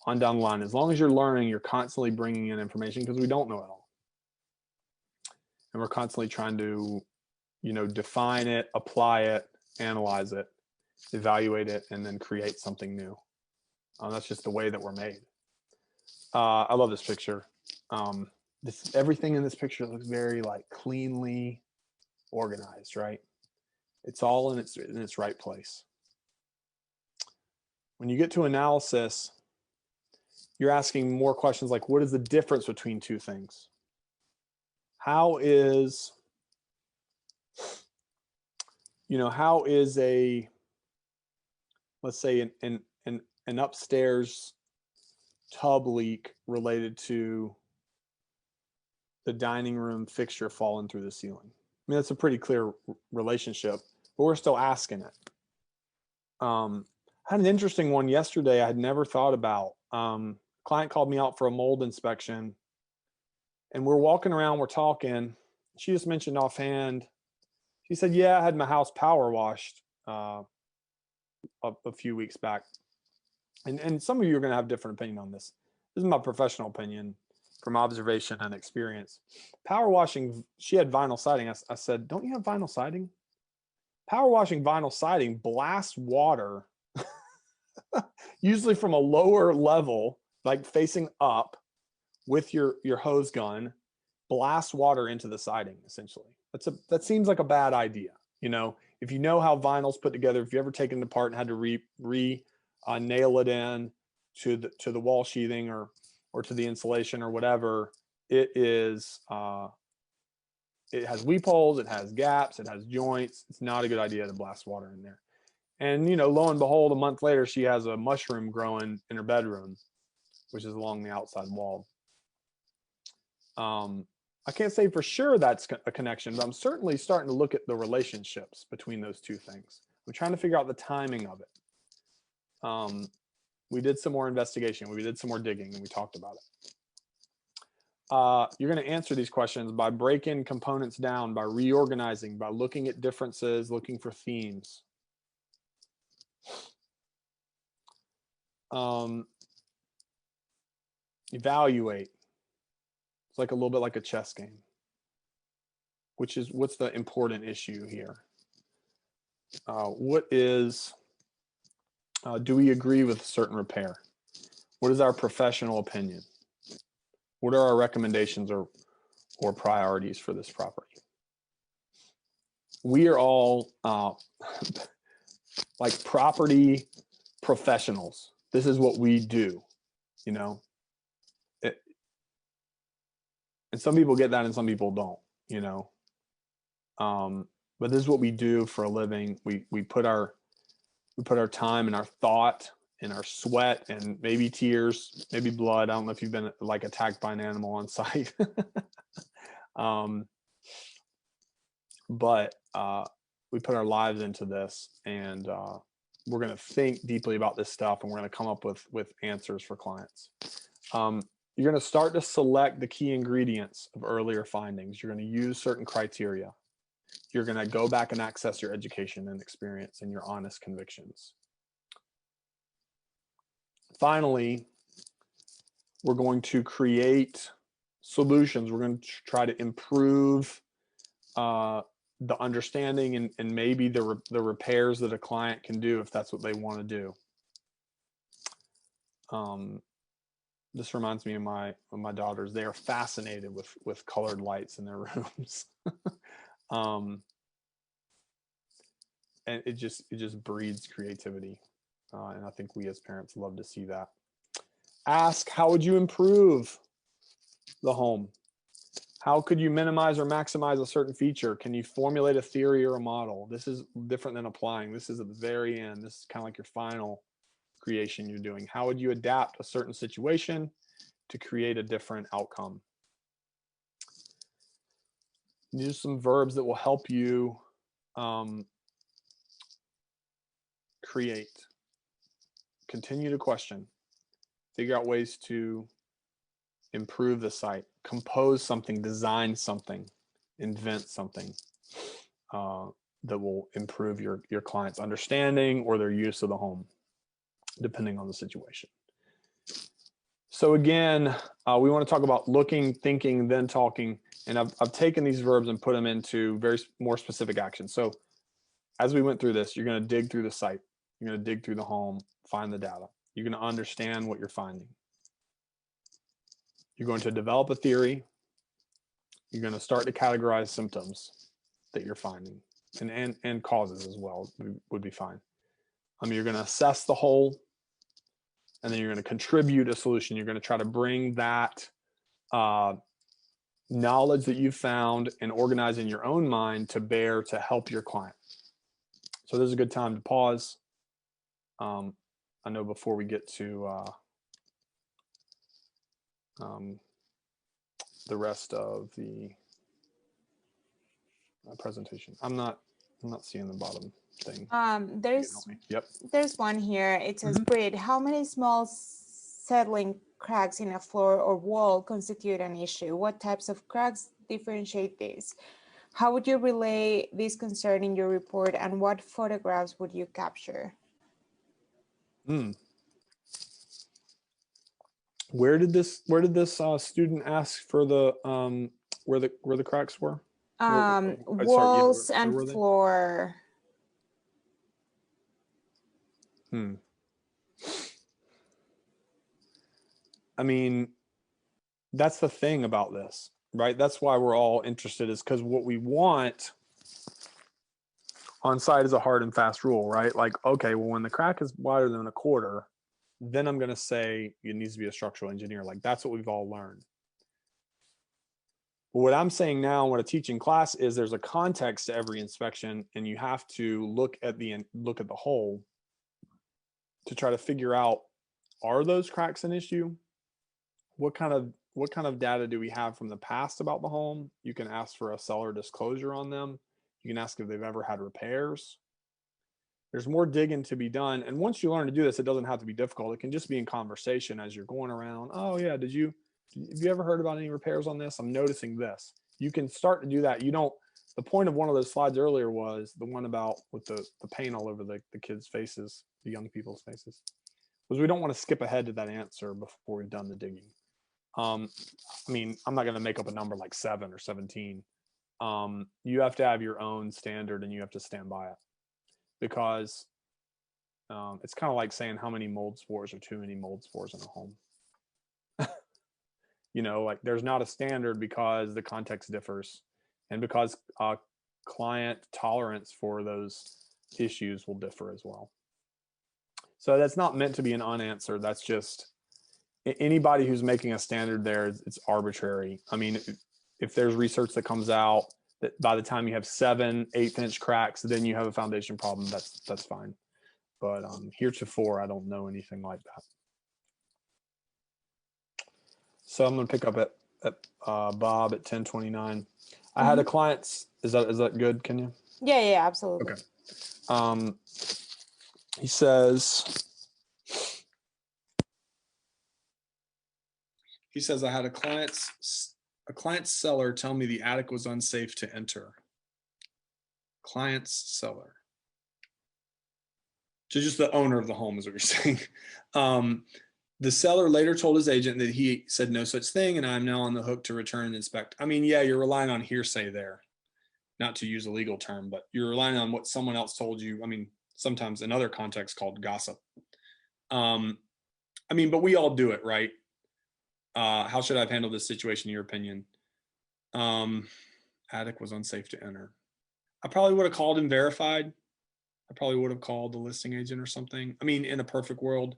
on down the line. As long as you're learning, you're constantly bringing in information because we don't know it all. And we're constantly trying to, you know, define it, apply it, analyze it, evaluate it, and then create something new. That's just the way that we're made. I love this picture. Everything in this picture looks very like cleanly organized, right? It's all in its right place. When you get to analysis, you're asking more questions like, what is the difference between two things? How is a, let's say an upstairs tub leak related to the dining room fixture falling through the ceiling? I mean, that's a pretty clear relationship, but we're still asking it. I had an interesting one yesterday I had never thought about. Client called me out for a mold inspection, and we're walking around, we're talking. She just mentioned offhand, she said, yeah, I had my house power washed a few weeks back. And some of you are going to have different opinion on this. This is my professional opinion from observation and experience. Power washing, she had vinyl siding. I said, don't you have vinyl siding? Power washing vinyl siding blasts water, usually from a lower level, like facing up with your hose gun, blasts water into the siding, essentially. That seems like a bad idea. You know, if you know how vinyl's put together, if you ever taken it apart and had to nail it in to the wall sheathing or to the insulation or whatever, it has weep holes, it has gaps, it has joints. It's not a good idea to blast water in there. And, you know, lo and behold, a month later, she has a mushroom growing in her bedroom, which is along the outside wall. I can't say for sure that's a connection, but I'm certainly starting to look at the relationships between those two things. I'm trying to figure out the timing of it. We did some more investigation. We did some more digging, and we talked about it. You're going to answer these questions by breaking components down, by reorganizing, by looking at differences, looking for themes. Evaluate. It's like a little bit like a chess game. What's the important issue here? Do we agree with a certain repair? What is our professional opinion? What are our recommendations or priorities for this property? We are all like property professionals. This is what we do, you know. And some people get that and some people don't, you know. But this is what we do for a living. We put our We put our time and our thought and our sweat and maybe tears, maybe blood. I don't know if you've been like attacked by an animal on site. But we put our lives into this, and we're going to think deeply about this stuff, and we're going to come up with answers for clients. You're going to start to select the key ingredients of earlier findings. You're going to use certain criteria. You're going to go back and access your education and experience and your honest convictions. Finally, we're going to create solutions. We're going to try to improve the understanding and maybe the repairs that a client can do if that's what they want to do. This reminds me of my daughters. They are fascinated with colored lights in their rooms. And it just breeds creativity. And I think we as parents love to see that. Ask, how would you improve the home? How could you minimize or maximize a certain feature? Can you formulate a theory or a model? This is different than applying. This is at the very end. This is kind of like your final creation you're doing. How would you adapt a certain situation to create a different outcome? Use some verbs that will help you create. Continue to question. Figure out ways to improve the site. Compose something, design something, invent something that will improve your client's understanding or their use of the home, depending on the situation. So again, we want to talk about looking, thinking, then talking. And I've taken these verbs and put them into more specific actions. So as we went through this, you're going to dig through the site. You're going to dig through the home, find the data. You're going to understand what you're finding. You're going to develop a theory. You're going to start to categorize symptoms that you're finding, and causes as well would be fine. You're going to assess the whole, and then you're going to contribute a solution. You're going to try to bring that knowledge that you found and organize in your own mind to bear to help your client. So this is a good time to pause. I know before we get to the rest of the presentation, I'm not seeing the bottom thing. There's one here. It says, Britt, how many small settling cracks in a floor or wall constitute an issue? What types of cracks differentiate these? How would you relay this concern in your report, and what photographs would you capture? Where did this student ask for the where the cracks were? Walls and floor. I mean, that's the thing about this, right? That's why we're all interested, is because what we want on site is a hard and fast rule, right? Like, okay, well, when the crack is wider than a quarter, then I'm going to say it needs to be a structural engineer. Like, that's what we've all learned. But what I'm saying now, and what I teach in class, is there's a context to every inspection, and you have to look at the whole to try to figure out, are those cracks an issue? What kind of data do we have from the past about the home? You can ask for a seller disclosure on them. You can ask if they've ever had repairs. There's more digging to be done. And once you learn to do this, it doesn't have to be difficult. It can just be in conversation as you're going around. Oh yeah, have you ever heard about any repairs on this? I'm noticing this. You can start to do that. The point of one of those slides earlier was the one about with the paint all over the kids' faces, the young people's faces, was we don't want to skip ahead to that answer before we've done the digging. I mean, I'm not going to make up a number like 7 or 17. You have to have your own standard, and you have to stand by it, because it's kind of like saying how many mold spores are too many mold spores in a home. Like, there's not a standard, because the context differs, and because client tolerance for those issues will differ as well. So that's not meant to be an unanswered. That's just, anybody who's making a standard there, it's arbitrary. I mean, if there's research that comes out that by the time you have 7 1/8 inch cracks, then you have a foundation problem, that's fine. but heretofore, I don't know anything like that. So I'm going to pick up at Bob at 10:29. I had a client. Is that good? Can you? Yeah, absolutely. Okay. He says, I had a client's seller tell me the attic was unsafe to enter. Client's seller. So just the owner of the home is what you're saying. The seller later told his agent that he said no such thing, and I'm now on the hook to return and inspect. I mean, yeah, you're relying on hearsay there, not to use a legal term, but you're relying on what someone else told you. I mean, sometimes in other contexts called gossip. I mean, but we all do it, right? How should I have handled this situation, in your opinion? Attic was unsafe to enter. I probably would have called and verified. I probably would have called the listing agent or something. I mean, in a perfect world,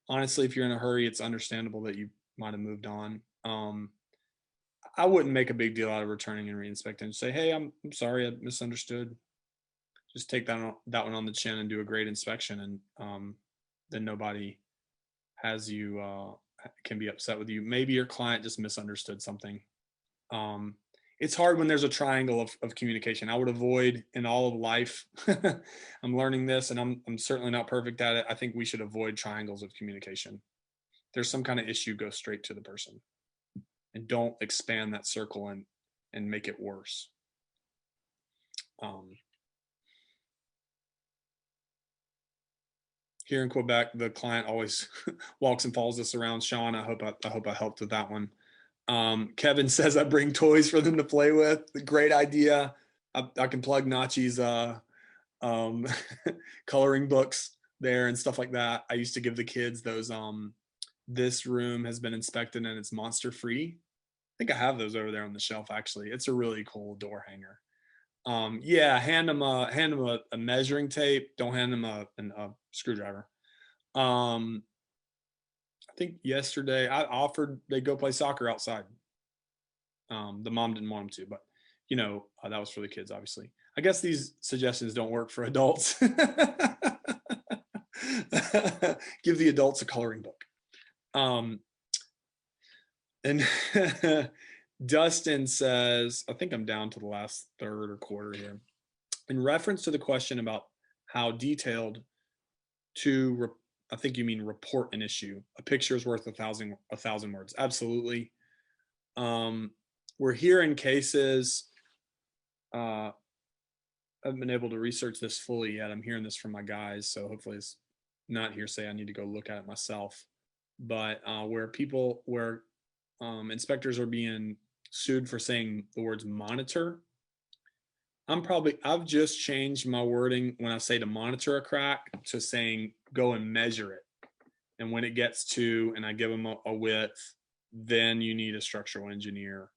honestly, if you're in a hurry, it's understandable that you might have moved on. I wouldn't make a big deal out of returning and reinspecting and say, hey, I'm sorry, I misunderstood. Just take that one on the chin and do a great inspection, and then nobody has you can be upset with you. Maybe your client just misunderstood something. It's hard when there's a triangle of communication. I would avoid in all of life. I'm learning this, and I'm certainly not perfect at it. I think we should avoid triangles of communication. If there's some kind of issue, go straight to the person, and don't expand that circle and make it worse. Here in Quebec, the client always walks and follows us around. Sean, I hope I helped with that one. Kevin says I bring toys for them to play with. Great idea. I can plug Nachi's coloring books there and stuff like that. I used to give the kids those. This room has been inspected and it's monster free. I think I have those over there on the shelf. Actually, it's a really cool door hanger. Yeah, hand them a measuring tape. Don't hand them a screwdriver. I think yesterday I offered they go play soccer outside. The mom didn't want them to, but that was for the kids, obviously. I guess these suggestions don't work for adults. Give the adults a coloring book. And Dustin says, I think I'm down to the last third or quarter here. In reference to the question about how detailed to, I think you mean report an issue. A picture is worth a thousand words. Absolutely. We're hearing cases. I haven't been able to research this fully yet. I'm hearing this from my guys, so hopefully it's not hearsay. I need to go look at it myself. But where inspectors are being sued for saying the words monitor. I've just changed my wording when I say to monitor a crack to saying go and measure it. And when it gets to, and I give them a width, then you need a structural engineer.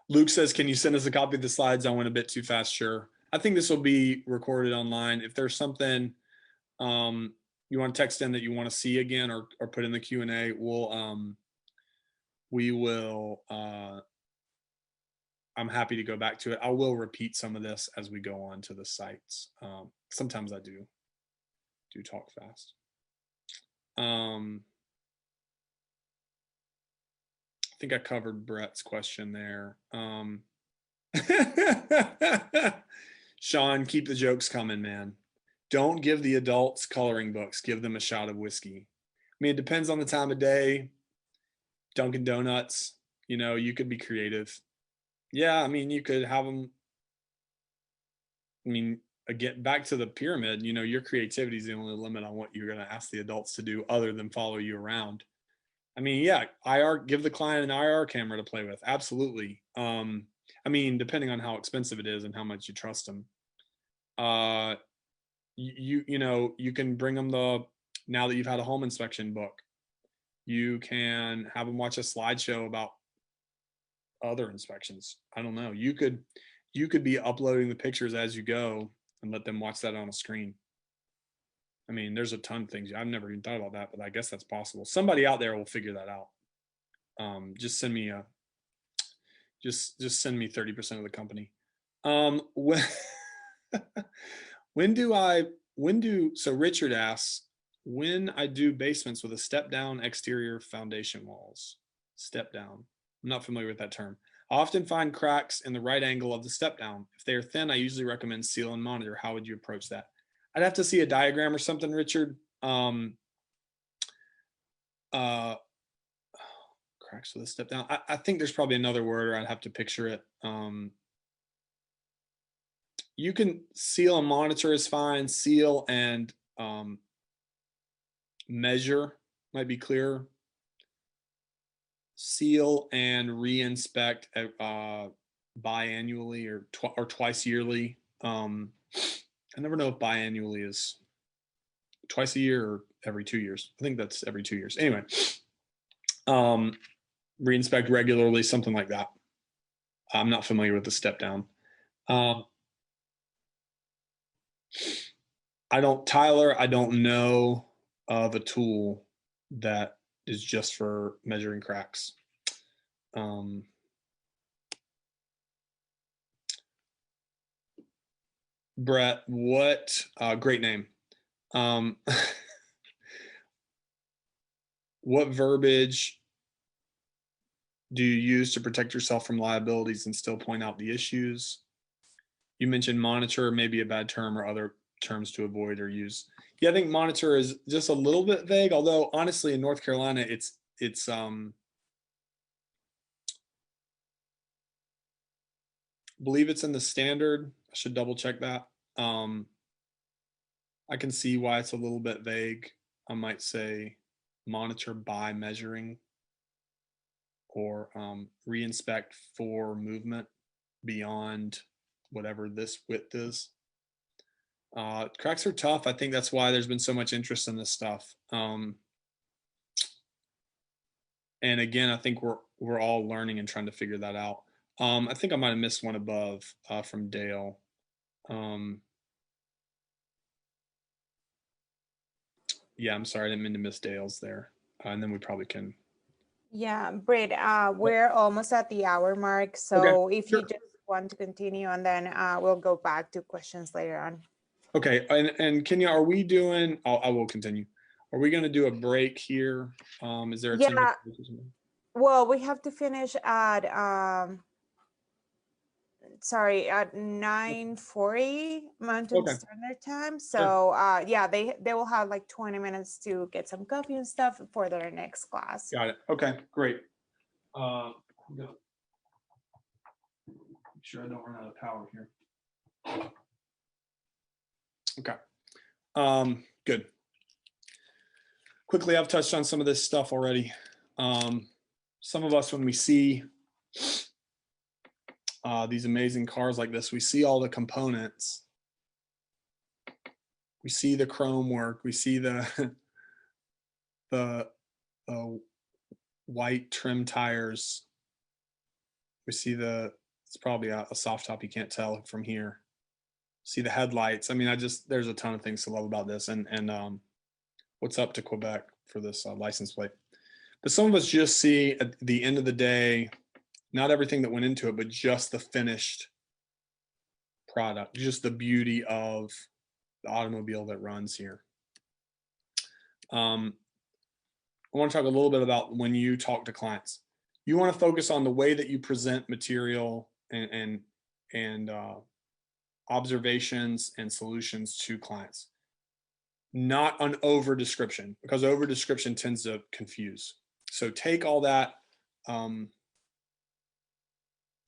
Luke says, can you send us a copy of the slides? I went a bit too fast. Sure. I think this will be recorded online. If there's something you want to text in that you want to see again or put in the Q&A, we will, I'm happy to go back to it. I will repeat some of this as we go on to the sites. Sometimes I do talk fast. I think I covered Brett's question there. Sean, keep the jokes coming, man. Don't give the adults coloring books. Give them a shot of whiskey. I mean, it depends on the time of day. Dunkin' Donuts, you could be creative. Yeah, I mean, you could have them. I mean, again, back to the pyramid, your creativity is the only limit on what you're going to ask the adults to do other than follow you around. I mean, yeah, give the client an IR camera to play with. Absolutely. I mean, depending on how expensive it is and how much you trust them. You can bring them now that you've had a home inspection book, you can have them watch a slideshow about other inspections. I don't know. You could be uploading the pictures as you go and let them watch that on a screen. I mean, there's a ton of things. I've never even thought about that, but I guess that's possible. Somebody out there will figure that out. Just send me Just send me 30% of the company. So Richard asks, when I do basements with a step down exterior foundation walls, step down. I'm not familiar with that term. I often find cracks in the right angle of the step down. If they are thin, I usually recommend seal and monitor. How would you approach that? I'd have to see a diagram or something, Richard. Cracks with a step down. I think there's probably another word, or I'd have to picture it. You can seal and monitor is fine. Seal and measure might be clearer. Seal and reinspect biannually or twice yearly. I never know if biannually is twice a year or every 2 years. I think that's every 2 years. Anyway, reinspect regularly, something like that. I'm not familiar with the step down. Tyler, I don't know of a tool that is just for measuring cracks. Brett, what great name. What verbiage do you use to protect yourself from liabilities and still point out the issues? You mentioned monitor, maybe a bad term, or other terms to avoid or use. Yeah, I think monitor is just a little bit vague, although honestly in North Carolina, it's believe it's in the standard. I should double check that. I can see why it's a little bit vague. I might say monitor by measuring, or reinspect for movement beyond whatever this width is. Cracks are tough. I think that's why there's been so much interest in this stuff. And again, I think we're all learning and trying to figure that out. I think I might have missed one above from Dale. Yeah, I'm sorry, I didn't mean to miss Dale's there. And then we probably can. Yeah, Britt, we're almost at the hour mark. So Okay, if sure. you just want to continue, and then we'll go back to questions later on. Okay, and Kenya, are we doing, I will continue. Are we going to do a break here? Is there a 10-minute break or something? Well, we have to finish at at 9:40 Mountain Standard Time. So yeah, they will have like 20 minutes to get some coffee and stuff for their next class. Got it. Okay, great. I'm gonna make sure I don't run out of power here. Okay. Good. Quickly, I've touched on some of this stuff already. Some of us, when we see these amazing cars like this, we see all the components. We see the chrome work. We see the white trim tires. We see it's probably a soft top, you can't tell from here. See the headlights. I mean, there's a ton of things to love about this, and what's up to Quebec for this license plate. But some of us just see at the end of the day, not everything that went into it, but just the finished product, just the beauty of the automobile that runs here. I want to talk a little bit about when you talk to clients. You want to focus on the way that you present material and observations and solutions to clients, not an over description, because over description tends to confuse. So take all that.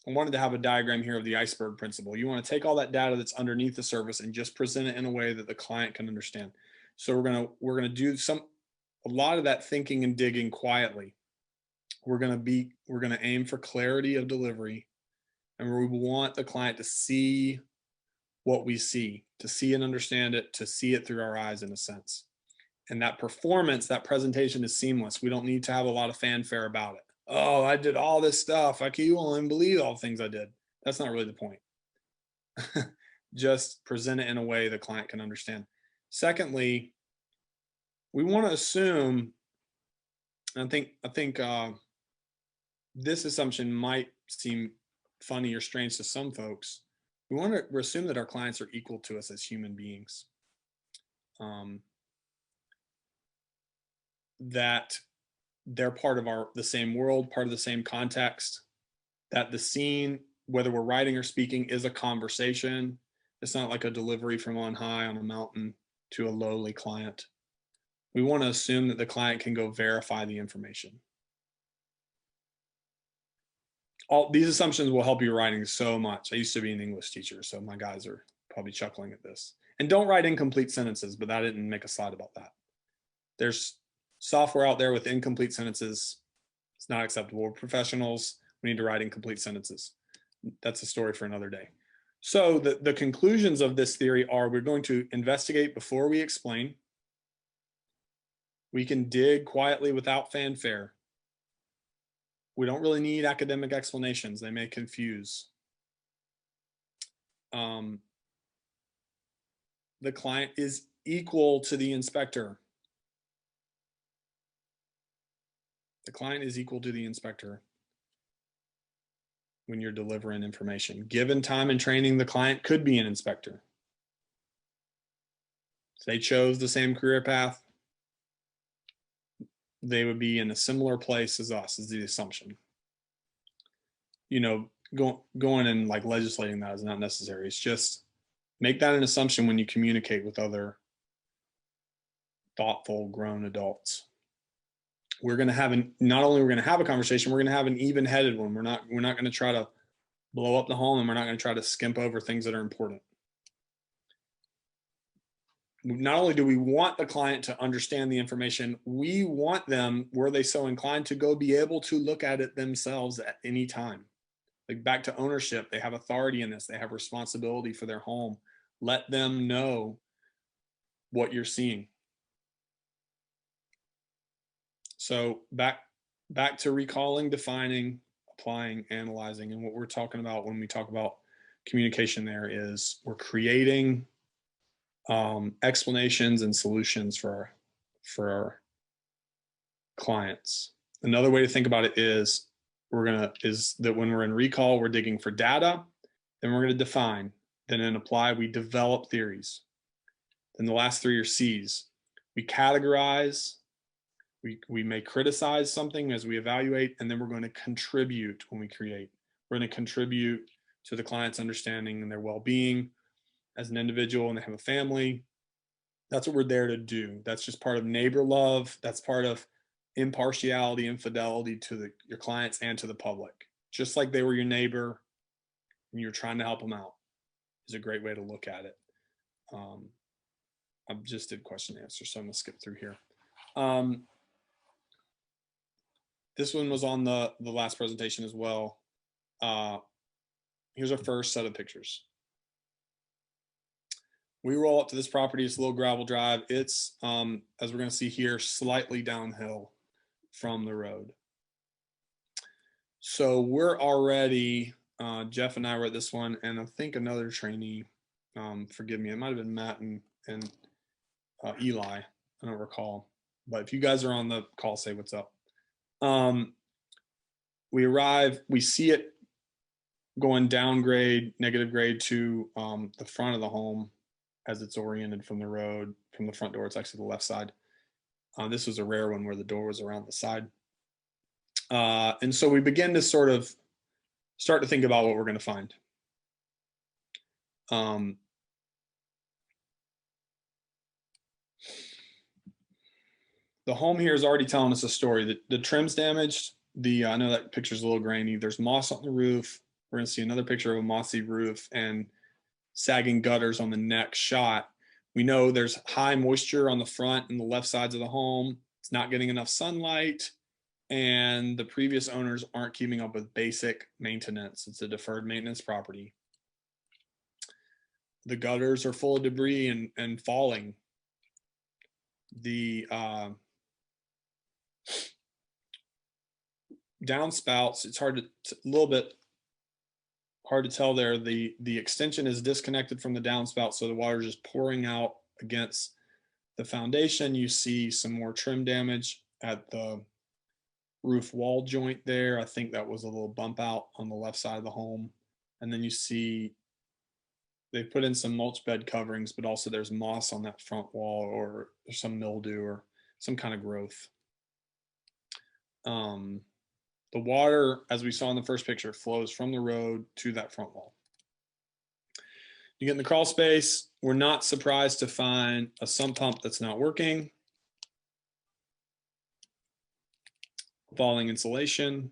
I wanted to have a diagram here of the iceberg principle. You want to take all that data that's underneath the surface and just present it in a way that the client can understand. So we're gonna do a lot of that thinking and digging quietly. We're gonna aim for clarity of delivery, and we want the client to see what we see, to see and understand it, to see it through our eyes in a sense. And that performance, that presentation is seamless. We don't need to have a lot of fanfare about it. Oh, I did all this stuff. You won't even believe all the things I did. That's not really the point. Just present it in a way the client can understand. Secondly, we want to assume, and I think this assumption might seem funny or strange to some folks, we want to assume that our clients are equal to us as human beings. That they're part of the same world, part of the same context, that the scene, whether we're writing or speaking, is a conversation. It's not like a delivery from on high on a mountain to a lowly client. We want to assume that the client can go verify the information. All these assumptions will help you writing so much. I used to be an English teacher, so my guys are probably chuckling at this. And don't write incomplete sentences, but I didn't make a slide about that. There's software out there with incomplete sentences. It's not acceptable. We're professionals. We need to write incomplete sentences. That's a story for another day. So the conclusions of this theory are: we're going to investigate before we explain. We can dig quietly without fanfare. We don't really need academic explanations. They may confuse. The client is equal to the inspector. The client is equal to the inspector when you're delivering information. Given time and training, the client could be an inspector. If they chose the same career path, they would be in a similar place as us, is the assumption. You know, going and like legislating that is not necessary. It's just make that an assumption when you communicate with other thoughtful, grown adults. We're going to have not only we're going to have a conversation, we're going to have an even-headed one. We're not going to try to blow up the home, and we're not going to try to skimp over things that are important. Not only do we want the client to understand the information, we want them, were they so inclined, to go be able to look at it themselves at any time. Like back to ownership, they have authority in this. They have responsibility for their home. Let them know what you're seeing. So back to recalling, defining, applying, analyzing. And what we're talking about when we talk about communication there is we're creating explanations and solutions for our clients. Another way to think about it is that when we're in recall, we're digging for data, then we're going to define, then in apply, we develop theories. Then the last three are C's. We categorize, we may criticize something as we evaluate, and then we're going to contribute when we create. We're going to contribute to the client's understanding and their well-being as an individual, and they have a family. That's what we're there to do. That's just part of neighbor love. That's part of impartiality and fidelity to your clients and to the public. Just like they were your neighbor and you're trying to help them out is a great way to look at it. I just did question and answer, so I'm gonna skip through here. This one was on the last presentation as well. Here's our first set of pictures. We roll up to this property. It's a little gravel drive. It's, as we're going to see here, slightly downhill from the road. So we're already, Jeff and I were at this one, and I think another trainee, forgive me, it might have been Matt and Eli. I don't recall. But if you guys are on the call, say what's up. We arrive, we see it going downgrade, negative grade to the front of the home as it's oriented from the road, from the front door. It's actually the left side. This was a rare one where the door was around the side. And so we begin to sort of start to think about what we're going to find. The home here is already telling us a story. The trim's damaged. I know that picture's a little grainy. There's moss on the roof. We're going to see another picture of a mossy roof and sagging gutters on the next shot. We know there's high moisture on the front and the left sides of the home. It's not getting enough sunlight, and the previous owners aren't keeping up with basic maintenance. It's a deferred maintenance property. The gutters are full of debris and falling. The downspouts, it's a little bit hard to tell there. The extension is disconnected from the downspout, so the water is just pouring out against the foundation. You see some more trim damage at the roof wall joint there. I think that was a little bump out on the left side of the home. And then you see they put in some mulch bed coverings, but also there's moss on that front wall, or there's some mildew or some kind of growth. The water, as we saw in the first picture, flows from the road to that front wall. You get in the crawl space, we're not surprised to find a sump pump that's not working, falling insulation,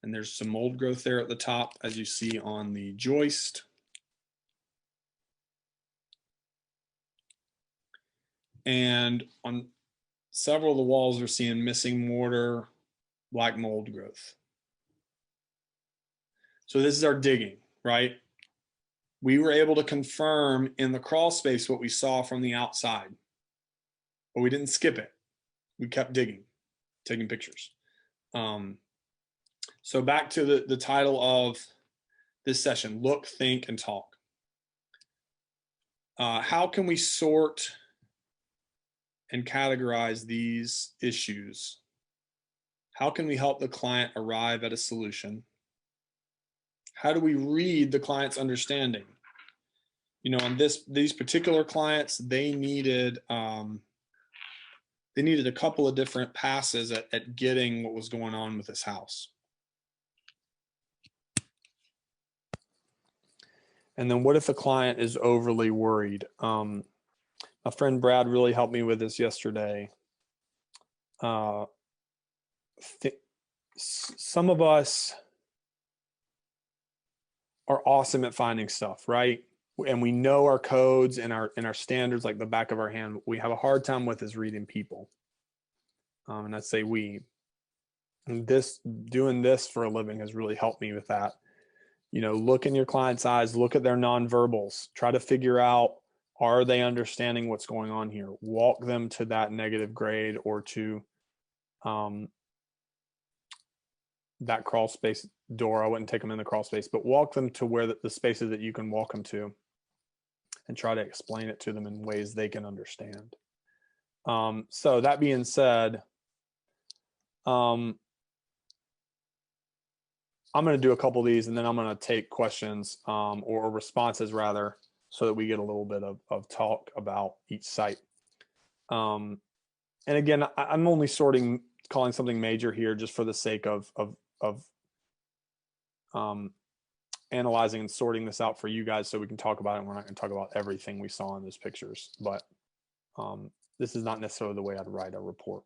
and there's some mold growth there at the top, as you see on the joist. And on several of the walls, we're seeing missing mortar, black mold growth. So this is our digging, right? We were able to confirm in the crawl space what we saw from the outside, but we didn't skip it. We kept digging, taking pictures. So back to the title of this session, Look, Think, and Talk. How can we sort and categorize these issues? How can we help the client arrive at a solution? How do we read the client's understanding? You know, on these particular clients, they needed a couple of different passes at getting what was going on with this house. And then what if the client is overly worried? My friend Brad really helped me with this yesterday. Some of us are awesome at finding stuff, right? And we know our codes and our standards like the back of our hand. We have a hard time with is reading people. And I'd say we. And doing this for a living has really helped me with that. You know, look in your client's eyes, look at their nonverbals, try to figure out, are they understanding what's going on here? Walk them to that negative grade or to that crawl space door. I wouldn't take them in the crawl space, but walk them to where the spaces that you can walk them to and try to explain it to them in ways they can understand. So that being said, I'm going to do a couple of these and then I'm going to take questions or responses rather, so that we get a little bit of talk about each site. And again, I'm only calling something major here just for the sake of analyzing and sorting this out for you guys so we can talk about it. We're not going to talk about everything we saw in those pictures, but this is not necessarily the way I'd write a report.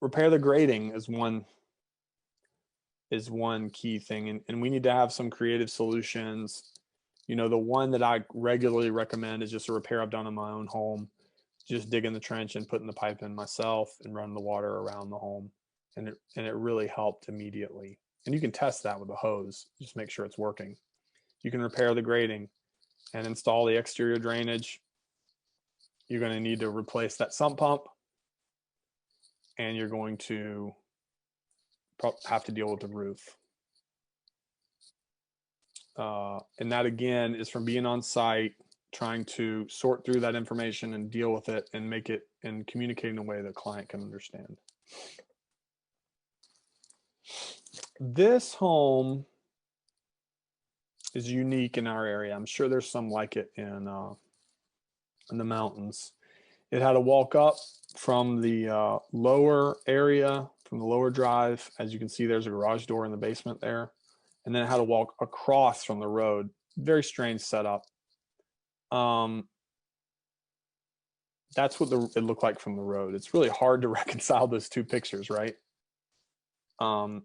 Repair the grading is one key thing, and we need to have some creative solutions. You know, the one that I regularly recommend is just a repair I've done in my own home, just digging the trench and putting the pipe in myself and running the water around the home, and it really helped immediately. And you can test that with a hose, just make sure it's working. You can repair the grading and install the exterior drainage. You're going to need to replace that sump pump, and you're going to have to deal with the roof. And that again is from being on site, trying to sort through that information and deal with it and make it and communicate in a way the client can understand. This home is unique in our area. I'm sure there's some like it in the mountains. It had to walk up from the lower area, from the lower drive. As you can see, there's a garage door in the basement there. And then it had to walk across from the road. Very strange setup. That's what it looked like from the road. It's really hard to reconcile those two pictures, right? The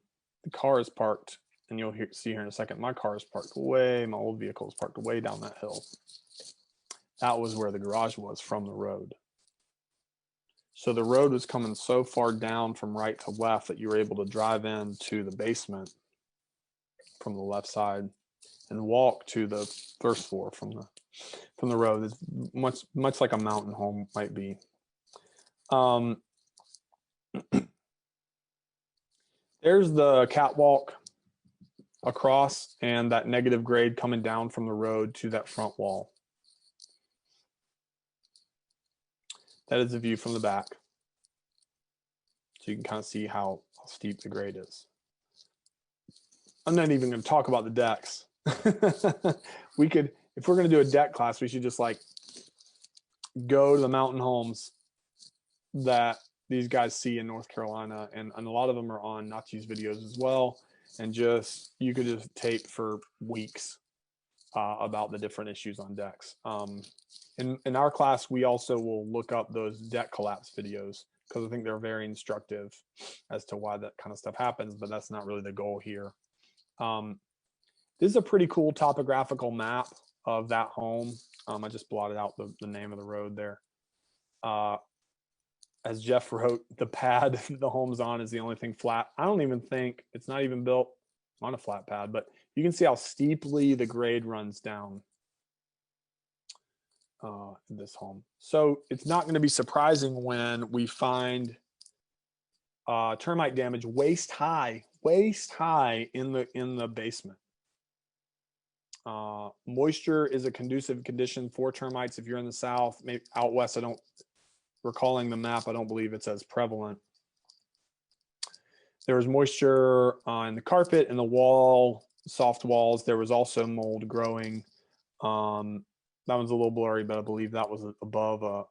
car is parked, and you'll see here in a second, my car is parked my old vehicle is parked way down that hill. That was where the garage was from the road. So the road was coming so far down from right to left that you were able to drive into the basement from the left side and walk to the first floor from the road. It's much like a mountain home might be. There's the catwalk across and that negative grade coming down from the road to that front wall. That is the view from the back. So you can kind of see how steep the grade is. I'm not even going to talk about the decks. We could, if we're going to do a deck class, we should just like go to the mountain homes that these guys see in North Carolina, and a lot of them are on InterNACHI's videos as well. And just, you could just tape for weeks about the different issues on decks. In our class, we also will look up those deck collapse videos because I think they're very instructive as to why that kind of stuff happens, but that's not really the goal here. This is a pretty cool topographical map of that home. I just blotted out the name of the road there. As Jeff wrote, the pad the home's on is the only thing flat. I don't even think, it's not even built on a flat pad, but you can see how steeply the grade runs down in this home. So it's not going to be surprising when we find termite damage waist high in the basement. Moisture is a conducive condition for termites. If you're in the South, maybe out West, I don't, recalling the map, I don't believe it's as prevalent. There was moisture on the carpet and the wall, soft walls. There was also mold growing. That one's a little blurry, but I believe that was above a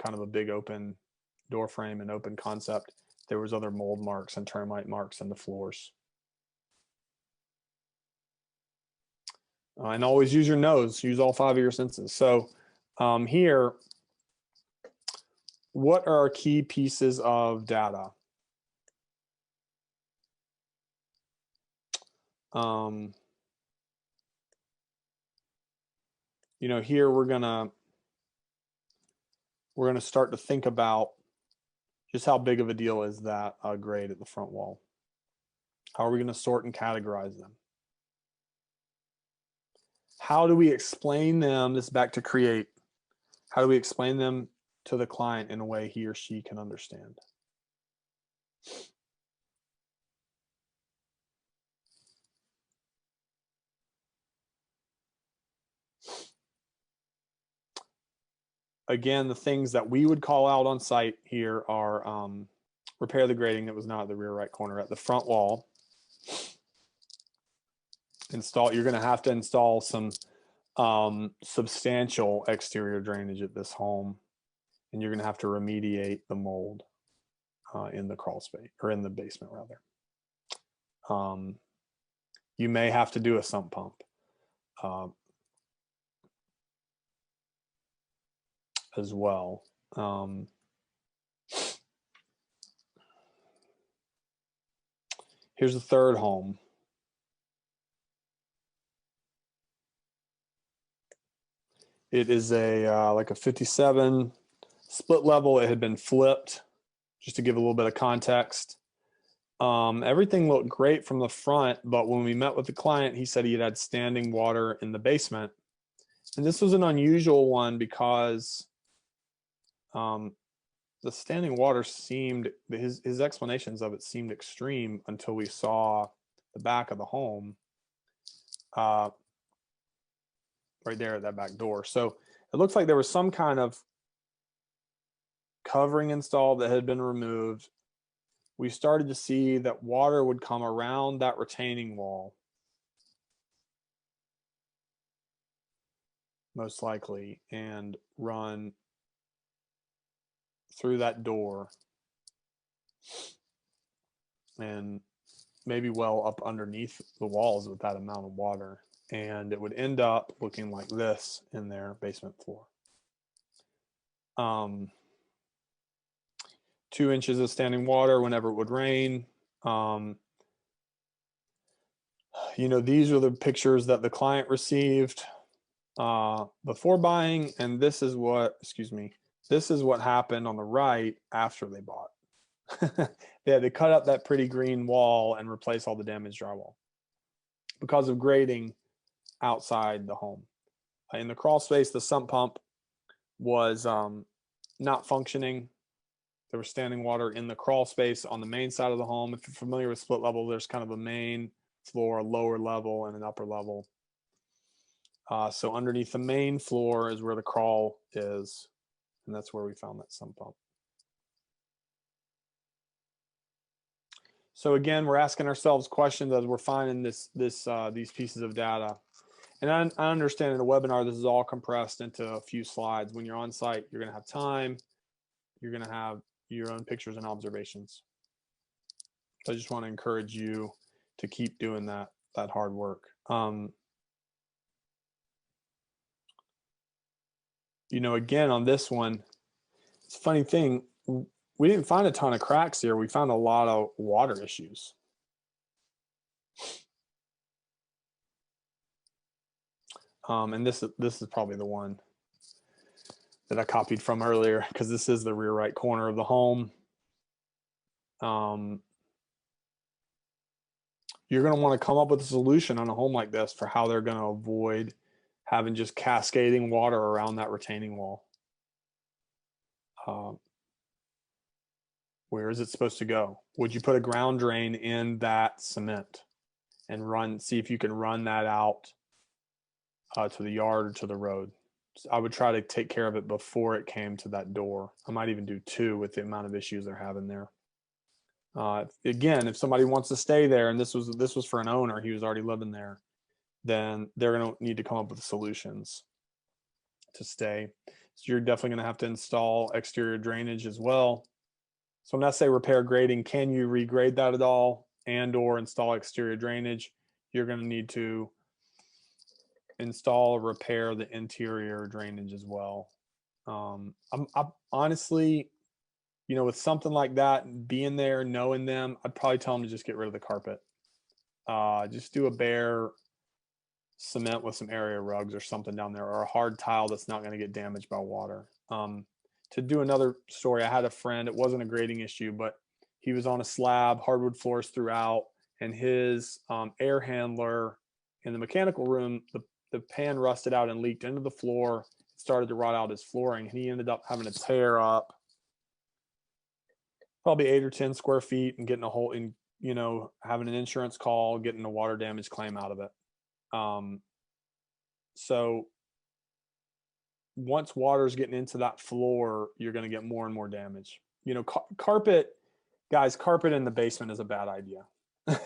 kind of a big open door frame and open concept. There was other mold marks and termite marks in the floors. And always use your nose, use all 5 of your senses. So here, what are our key pieces of data? You know, here we're gonna start to think about just how big of a deal is that grade at the front wall. How are we gonna sort and categorize them? How do we explain them? This is back to create. How do we explain them to the client in a way he or she can understand? Again, the things that we would call out on site here are repair the grading that was not at the rear right corner at the front wall. Install, you're going to have to install some substantial exterior drainage at this home, and you're going to have to remediate the mold in the crawl space, or in the basement rather. You may have to do a sump pump. As well. Here's the third home. It is a like a 57 split level. It had been flipped, just to give a little bit of context. Everything looked great from the front, but when we met with the client, he said he had standing water in the basement. And this was an unusual one because the standing water seemed, his explanations of it seemed extreme until we saw the back of the home right there at that back door. So it looks like there was some kind of covering installed that had been removed. We started to see that water would come around that retaining wall, most likely, and run through that door and maybe well up underneath the walls with that amount of water. And it would end up looking like this in their basement floor. 2 inches of standing water whenever it would rain. You know, these are the pictures that the client received before buying, and this is what, excuse me, this is what happened on the right after they bought. They had to cut up that pretty green wall and replace all the damaged drywall because of grading outside the home. In the crawl space, the sump pump was not functioning. There was standing water in the crawl space on the main side of the home. If you're familiar with split level, there's kind of a main floor, a lower level, and an upper level. So underneath the main floor is where the crawl is. And that's where we found that sump pump. So again, we're asking ourselves questions as we're finding these pieces of data. And I understand in a webinar, this is all compressed into a few slides. When you're on site, you're going to have time. You're going to have your own pictures and observations. So I just want to encourage you to keep doing that hard work. You know, again, on this one, it's a funny thing. We didn't find a ton of cracks here. We found a lot of water issues. And this is probably the one that I copied from earlier, because this is the rear right corner of the home. You're going to want to come up with a solution on a home like this for how they're going to avoid having just cascading water around that retaining wall. Where is it supposed to go? Would you put a ground drain in that cement and see if you can run that out to the yard or to the road? So I would try to take care of it before it came to that door. I might even do 2 with the amount of issues they're having there. Again, if somebody wants to stay there, and this was for an owner, he was already living there, then they're going to need to come up with solutions to stay. So you're definitely going to have to install exterior drainage as well. So when I say repair grading, can you regrade that at all and or install exterior drainage? You're going to need to install or repair the interior drainage as well. I'm honestly, you know, with something like that, being there, knowing them, I'd probably tell them to just get rid of the carpet. Just do a bare cement with some area rugs or something down there, or a hard tile that's not going to get damaged by water. To do another story, I had a friend, it wasn't a grading issue, but he was on a slab, hardwood floors throughout, and his air handler in the mechanical room, the pan rusted out and leaked into the floor, started to rot out his flooring, and he ended up having to tear up probably 8 or 10 square feet and getting a whole, in, you know, having an insurance call, getting a water damage claim out of it. So once water's getting into that floor, you're going to get more and more damage. You know, carpet, guys, carpet in the basement is a bad idea.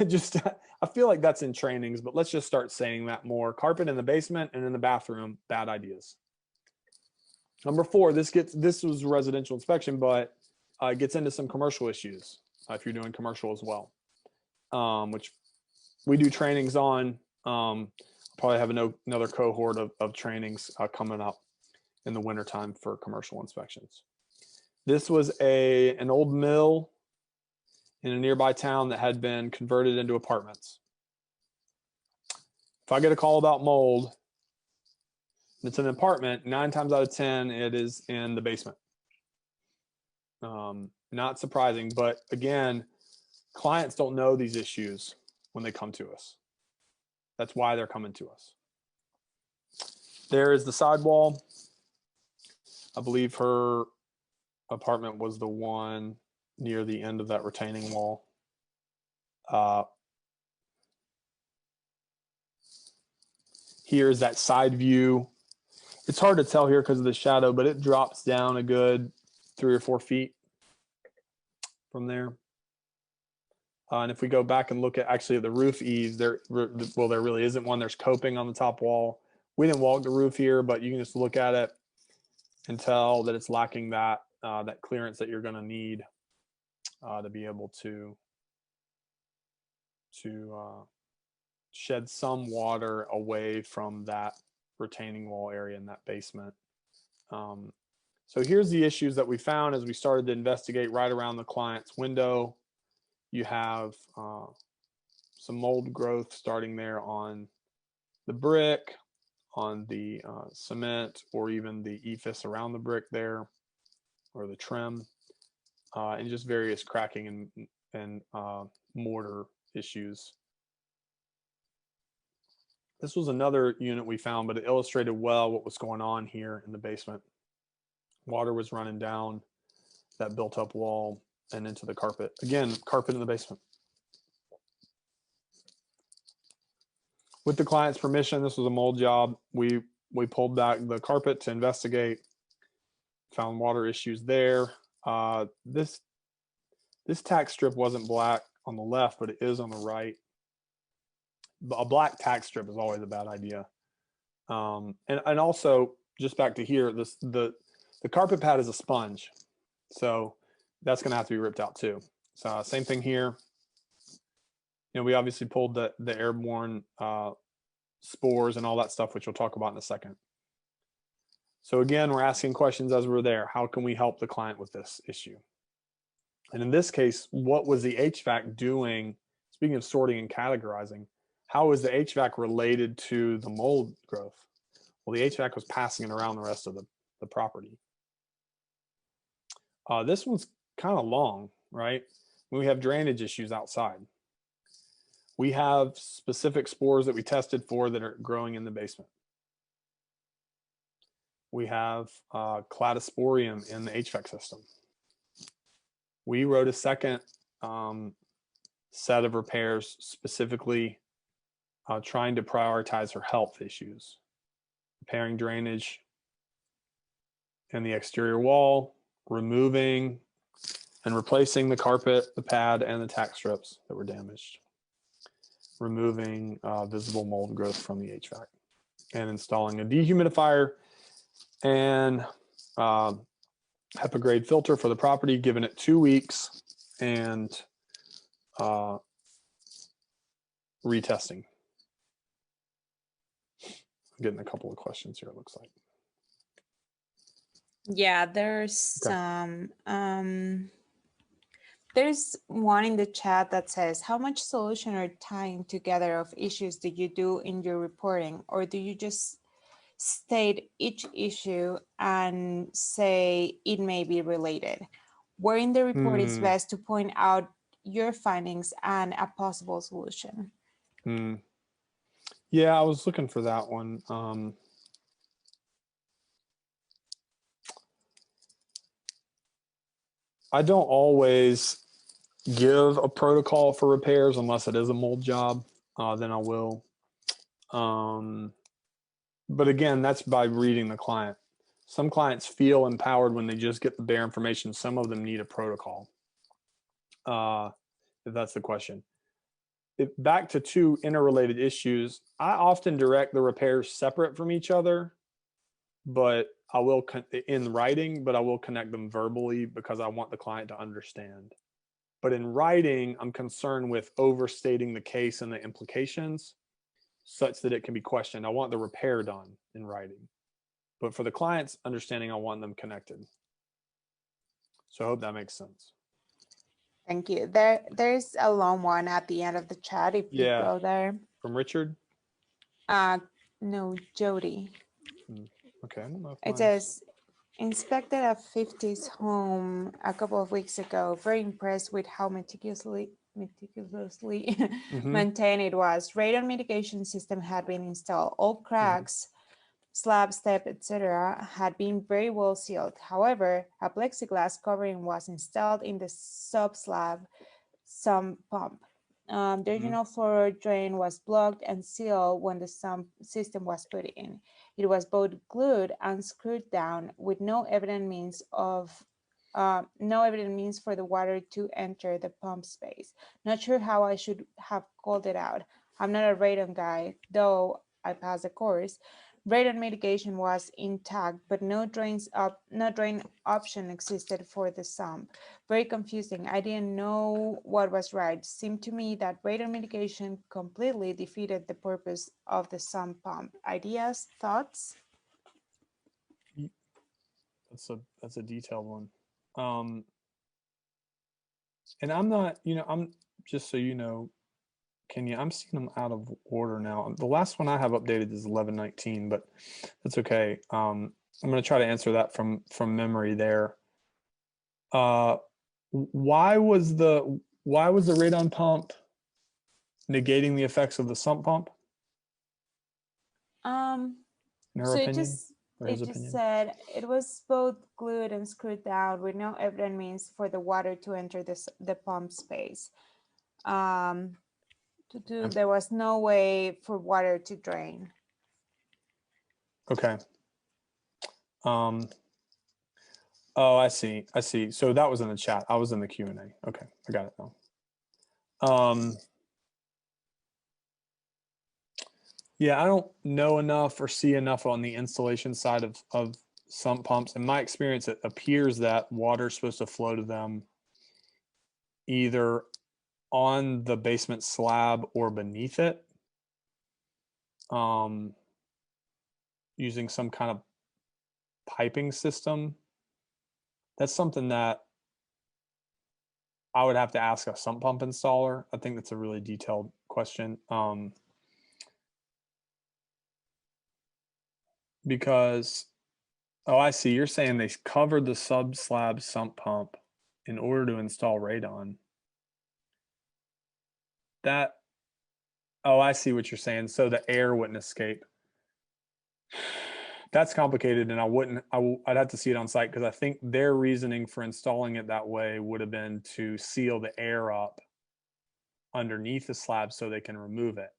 Just, I feel like that's in trainings, but let's just start saying that more. Carpet in the basement and in the bathroom, bad ideas. Number 4, this was residential inspection, but it gets into some commercial issues if you're doing commercial as well, which we do trainings on. Probably have another cohort of trainings coming up in the wintertime for commercial inspections. This was an old mill in a nearby town that had been converted into apartments. If I get a call about mold, and it's an apartment, 9 times out of 10, it is in the basement. Not surprising, but again, clients don't know these issues when they come to us. That's why they're coming to us. There is the sidewall. I believe her apartment was the one near the end of that retaining wall. Here's that side view. It's hard to tell here because of the shadow, but it drops down a good 3 or 4 feet from there. And if we go back and look at actually the roof eaves, there really isn't one. There's coping on the top wall. We didn't walk the roof here, but you can just look at it and tell that it's lacking that clearance that you're going to need to be able to shed some water away from that retaining wall area in that basement. So here's the issues that we found as we started to investigate right around the client's window. You have some mold growth starting there on the brick, on the cement, or even the ephes around the brick there, or the trim, and just various cracking and mortar issues. This was another unit we found, but it illustrated well what was going on here in the basement. Water was running down that built up wall and into the carpet. Again, carpet in the basement. With the client's permission, this was a mold job. We pulled back the carpet to investigate. found water issues there. This tack strip wasn't black on the left, but it is on the right. A black tack strip is always a bad idea. And also, just back to here, the carpet pad is a sponge, so that's going to have to be ripped out too. So same thing here. You know, we obviously pulled the airborne spores and all that stuff, which we'll talk about in a second. So again, we're asking questions as we're there. How can we help the client with this issue? And in this case, what was the HVAC doing? Speaking of sorting and categorizing, how is the HVAC related to the mold growth? Well, the HVAC was passing it around the rest of the property. This one's kind of long, right? We have drainage issues outside. We have specific spores that we tested for that are growing in the basement. We have cladosporium in the HVAC system. We wrote a second set of repairs specifically trying to prioritize her health issues. Repairing drainage in the exterior wall, removing and replacing the carpet, the pad, and the tack strips that were damaged. Removing visible mold growth from the HVAC. And installing a dehumidifier and HEPA grade filter for the property, giving it 2 weeks, and retesting. I'm getting a couple of questions here, it looks like. Yeah, there's some. There's one in the chat that says, how much solution or tying together of issues do you do in your reporting, or do you just state each issue and say it may be related? Where in the report it's best to point out your findings and a possible solution? Yeah, I was looking for that one. I don't always give a protocol for repairs unless it is a mold job, then I will. But again, that's by reading the client. Some clients feel empowered when they just get the bare information. Some of them need a protocol, if that's the question. Back to two interrelated issues, I often direct the repairs separate from each other, but I will, in writing, but I will connect them verbally because I want the client to understand. But in writing, I'm concerned with overstating the case and the implications such that it can be questioned. I want the repair done in writing. But for the client's understanding, I want them connected. So I hope that makes sense. Thank you. There's a long one at the end of the chat if you go there. From Richard? No, Jody. Okay, I don't know if it says, inspected a 50s home a couple of weeks ago. Very impressed with how meticulously maintained it was. Radon mitigation system had been installed. All cracks, slab, step, etc. had been very well sealed. However, a plexiglass covering was installed in the sub-slab sump pump. The original floor drain was blocked and sealed when the sump system was put in. It was both glued and screwed down with no evident means for the water to enter the pump space. Not sure how I should have called it out. I'm not a radon guy, though I passed the course. Radon mitigation was intact, but no drain option existed for the sump. Very confusing. I didn't know what was right. Seemed to me that radon mitigation completely defeated the purpose of the sump pump. Ideas, thoughts? That's a detailed one. And I'm not, I'm just so you know, Kenya, I'm seeing them out of order now. The last one I have updated is 11/19, but that's okay. I'm going to try to answer that from memory there. Why was the radon pump negating the effects of the sump pump? In her So opinion, it just said it was both glued and screwed down with no evident means for the water to enter the pump space. There was no way for water to drain. Okay. Oh, I see. I see. So that was in the chat. I was in the Q&A. Okay, I got it now. Yeah, I don't know enough or see enough on the installation side of sump pumps. In my experience, it appears that water is supposed to flow to them either on the basement slab or beneath it, using some kind of piping system. That's something that I would have to ask a sump pump installer. I think that's a really detailed question. Because, oh, I see. You're saying they covered the sub slab sump pump in order to install radon. That, oh, I see what you're saying. So the air wouldn't escape. That's complicated, and I'd have to see it on site, because I think their reasoning for installing it that way would have been to seal the air up underneath the slab so they can remove it.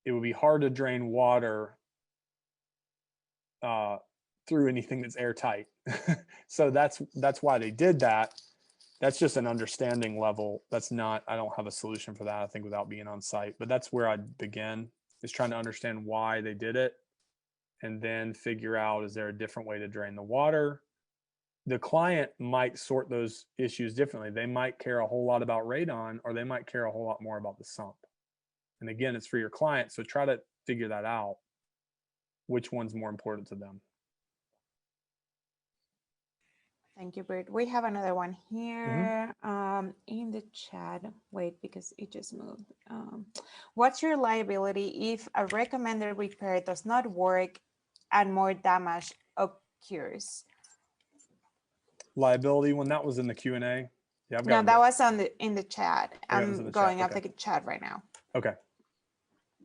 It would be hard to drain water through anything that's airtight. So that's why they did that. That's just an understanding level. That's not, I don't have a solution for that, I think, without being on site. But that's where I'd begin, is trying to understand why they did it, and then figure out, is there a different way to drain the water? The client might sort those issues differently. They might care a whole lot about radon, or they might care a whole lot more about the sump. And again, it's for your client, so try to figure that out, which one's more important to them. Thank you, Britt. We have another one here in the chat. Wait, because it just moved. What's your liability if a recommended repair does not work and more damage occurs? Liability, when that was in the Q&A. Yeah, No, that was in the chat. I'm going up the chat right now. Okay.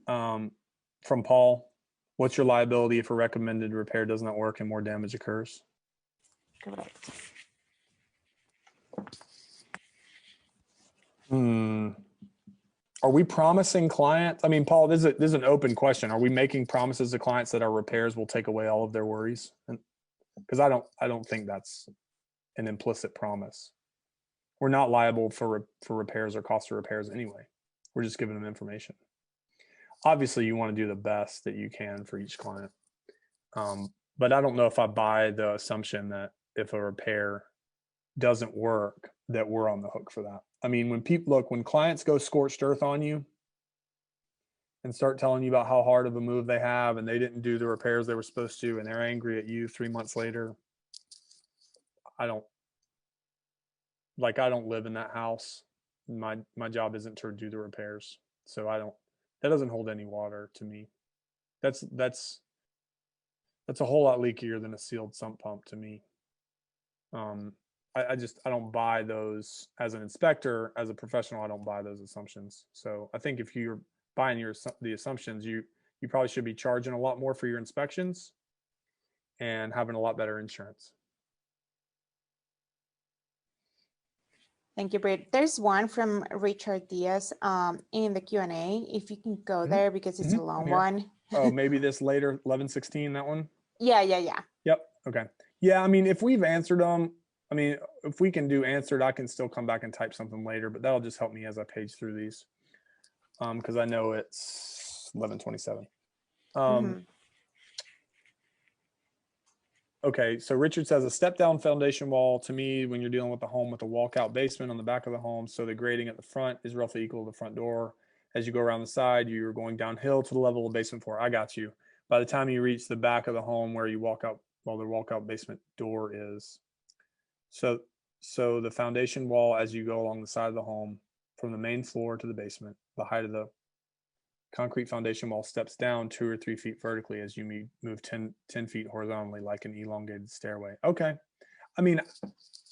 From Paul, what's your liability if a recommended repair does not work and more damage occurs? Correct. Are we promising clients? I mean, Paul, this is an open question. Are we making promises to clients that our repairs will take away all of their worries? Because I don't think that's an implicit promise. We're not liable for repairs or cost of repairs anyway. We're just giving them information. Obviously, you want to do the best that you can for each client. But I don't know if I buy the assumption that if a repair doesn't work, that we're on the hook for that. I mean, when clients go scorched earth on you and start telling you about how hard of a move they have, and they didn't do the repairs they were supposed to, and they're angry at you 3 months later, I don't live in that house. My job isn't to do the repairs. So that doesn't hold any water to me. That's a whole lot leakier than a sealed sump pump to me. I don't buy those as an inspector. As a professional, I don't buy those assumptions. So I think if you're buying the assumptions, you probably should be charging a lot more for your inspections and having a lot better insurance. Thank you, Britt. There's one from Richard Diaz in the Q&A. If you can go there, because it's a long one. Oh, maybe this later, 11:16, that one? Yeah. Yep. Okay. Yeah, I mean, if we've answered them, I mean, if we can do answered, I can still come back and type something later, but that'll just help me as I page through these. Because I know it's 11:27. Okay, so Richard says a step down foundation wall, to me, when you're dealing with a home with a walkout basement on the back of the home, so the grading at the front is roughly equal to the front door. As you go around the side, you're going downhill to the level of basement floor. I got you. By the time you reach the back of the home where you walk out, well, the walkout basement door is. So the foundation wall, as you go along the side of the home from the main floor to the basement, the height of the concrete foundation wall steps down 2 or 3 feet vertically as you move 10 feet horizontally, like an elongated stairway. Okay. I mean,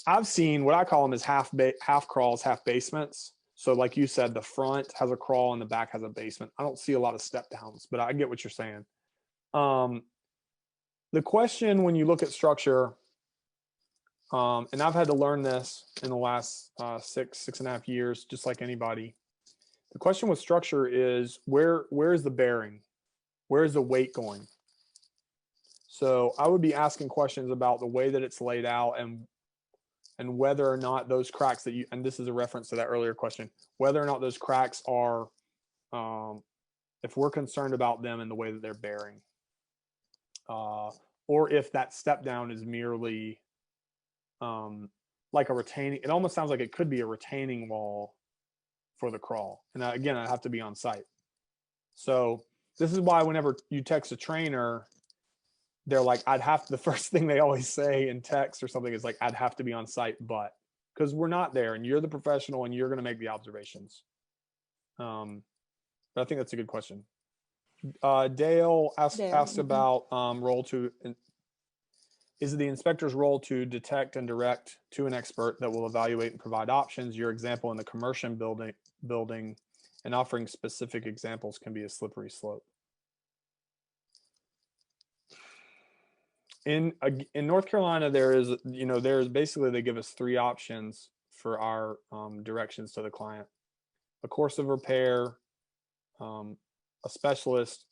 I've seen what I call them as half crawls, half basements. So like you said, the front has a crawl and the back has a basement. I don't see a lot of step downs, but I get what you're saying. The question when you look at structure, and I've had to learn this in the last 6.5 years, just like anybody. The question with structure is where is the bearing? Where is the weight going? So I would be asking questions about the way that it's laid out and whether or not those cracks that you, and this is a reference to that earlier question, whether or not those cracks are, if we're concerned about them in the way that they're bearing, or if that step down is merely like a retaining, it almost sounds like it could be a retaining wall for the crawl. And again, I have to be on site. So this is why whenever you text a trainer, they're like, the first thing they always say in text or something is like, I'd have to be on site, but because we're not there and you're the professional and you're going to make the observations. But I think that's a good question. Dale asked about role to, is it the inspector's role to detect and direct to an expert that will evaluate and provide options? Your example in the commercial building and offering specific examples can be a slippery slope. In North Carolina, there's basically, they give us 3 options for our directions to the client: a course of repair, a specialist,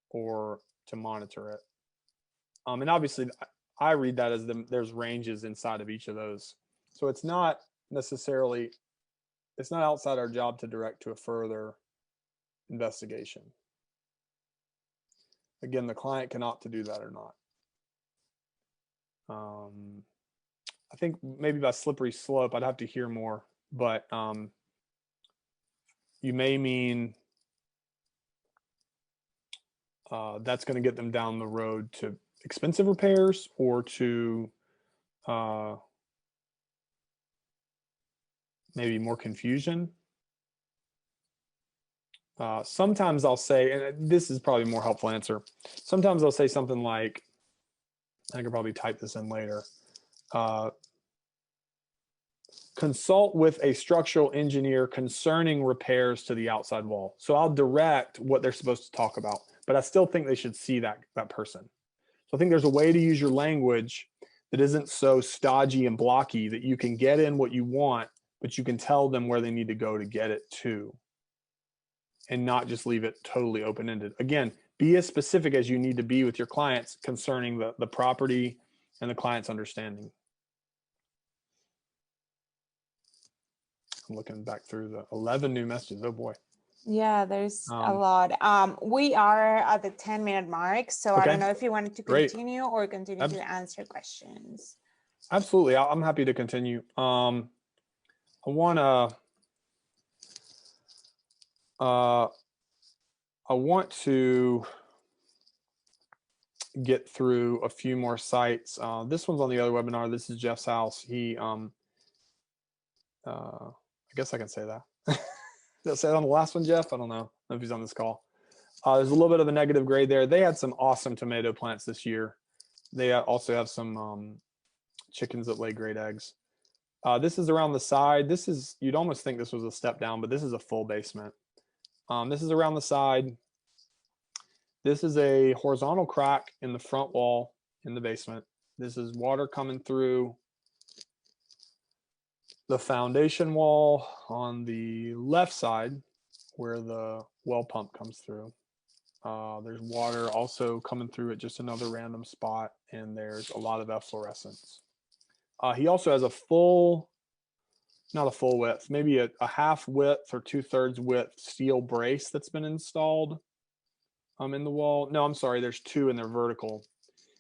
or to monitor it. And obviously I read that as there's ranges inside of each of those. So it's not necessarily, it's not outside our job to direct to a further investigation. Again, the client can opt to do that or not. I think maybe by slippery slope, I'd have to hear more, but you may mean that's going to get them down the road to expensive repairs or to maybe more confusion. Sometimes I'll say, and this is probably a more helpful answer, sometimes I'll say something like, I could probably type this in later, consult with a structural engineer concerning repairs to the outside wall. So I'll direct what they're supposed to talk about, but I still think they should see that person. So I think there's a way to use your language that isn't so stodgy and blocky that you can get in what you want, but you can tell them where they need to go to get it to, and not just leave it totally open-ended. Again, be as specific as you need to be with your clients concerning the property and the client's understanding. I'm looking back through the 11 new messages. Oh boy. Yeah, there's a lot. We are at the 10-minute mark, so I don't know if you wanted to continue or continue to answer questions. Absolutely, I'm happy to continue. I want to get through a few more sites. This one's on the other webinar. This is Jeff's house. He, I guess I can say that. Did I say that on the last one, Jeff? I don't know if he's on this call. There's a little bit of a negative grade there. They had some awesome tomato plants this year. They also have some chickens that lay great eggs. This is around the side. This is, you'd almost think this was a step down, but this is a full basement. This is around the side. This is a horizontal crack in the front wall in the basement. This is water coming through the foundation wall on the left side where the well pump comes through. There's water also coming through at just another random spot, and there's a lot of efflorescence. He also has a full, not a full width, maybe a half width or 2/3 width steel brace that's been installed in the wall. No, I'm sorry, there's 2 and they're vertical.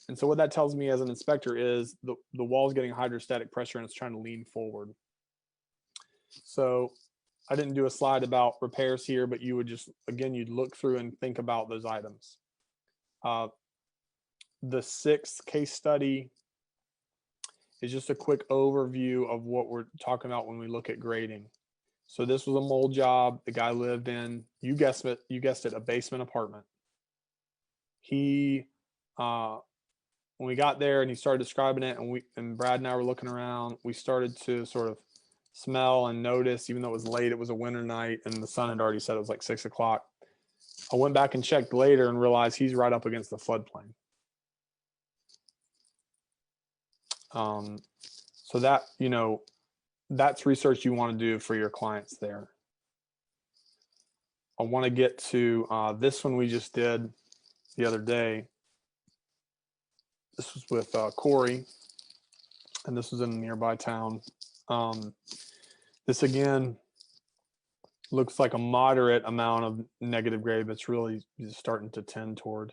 And so what that tells me as an inspector is the wall is getting hydrostatic pressure and it's trying to lean forward. So I didn't do a slide about repairs here, but you would just, again, you'd look through and think about those items. The 6th case study is just a quick overview of what we're talking about when we look at grading. So this was a mold job. The guy lived in, you guessed it, a basement apartment. He, when we got there and he started describing it, and Brad and I were looking around, we started to sort of smell and notice, even though it was late, it was a winter night and the sun had already set, it was like 6 o'clock. I went back and checked later and realized he's right up against the floodplain. So that, you know, that's research you want to do for your clients there. I want to get to this one we just did the other day. this was with Corey, and this was in a nearby town. This again looks like a moderate amount of negative grade, but it's really starting to tend toward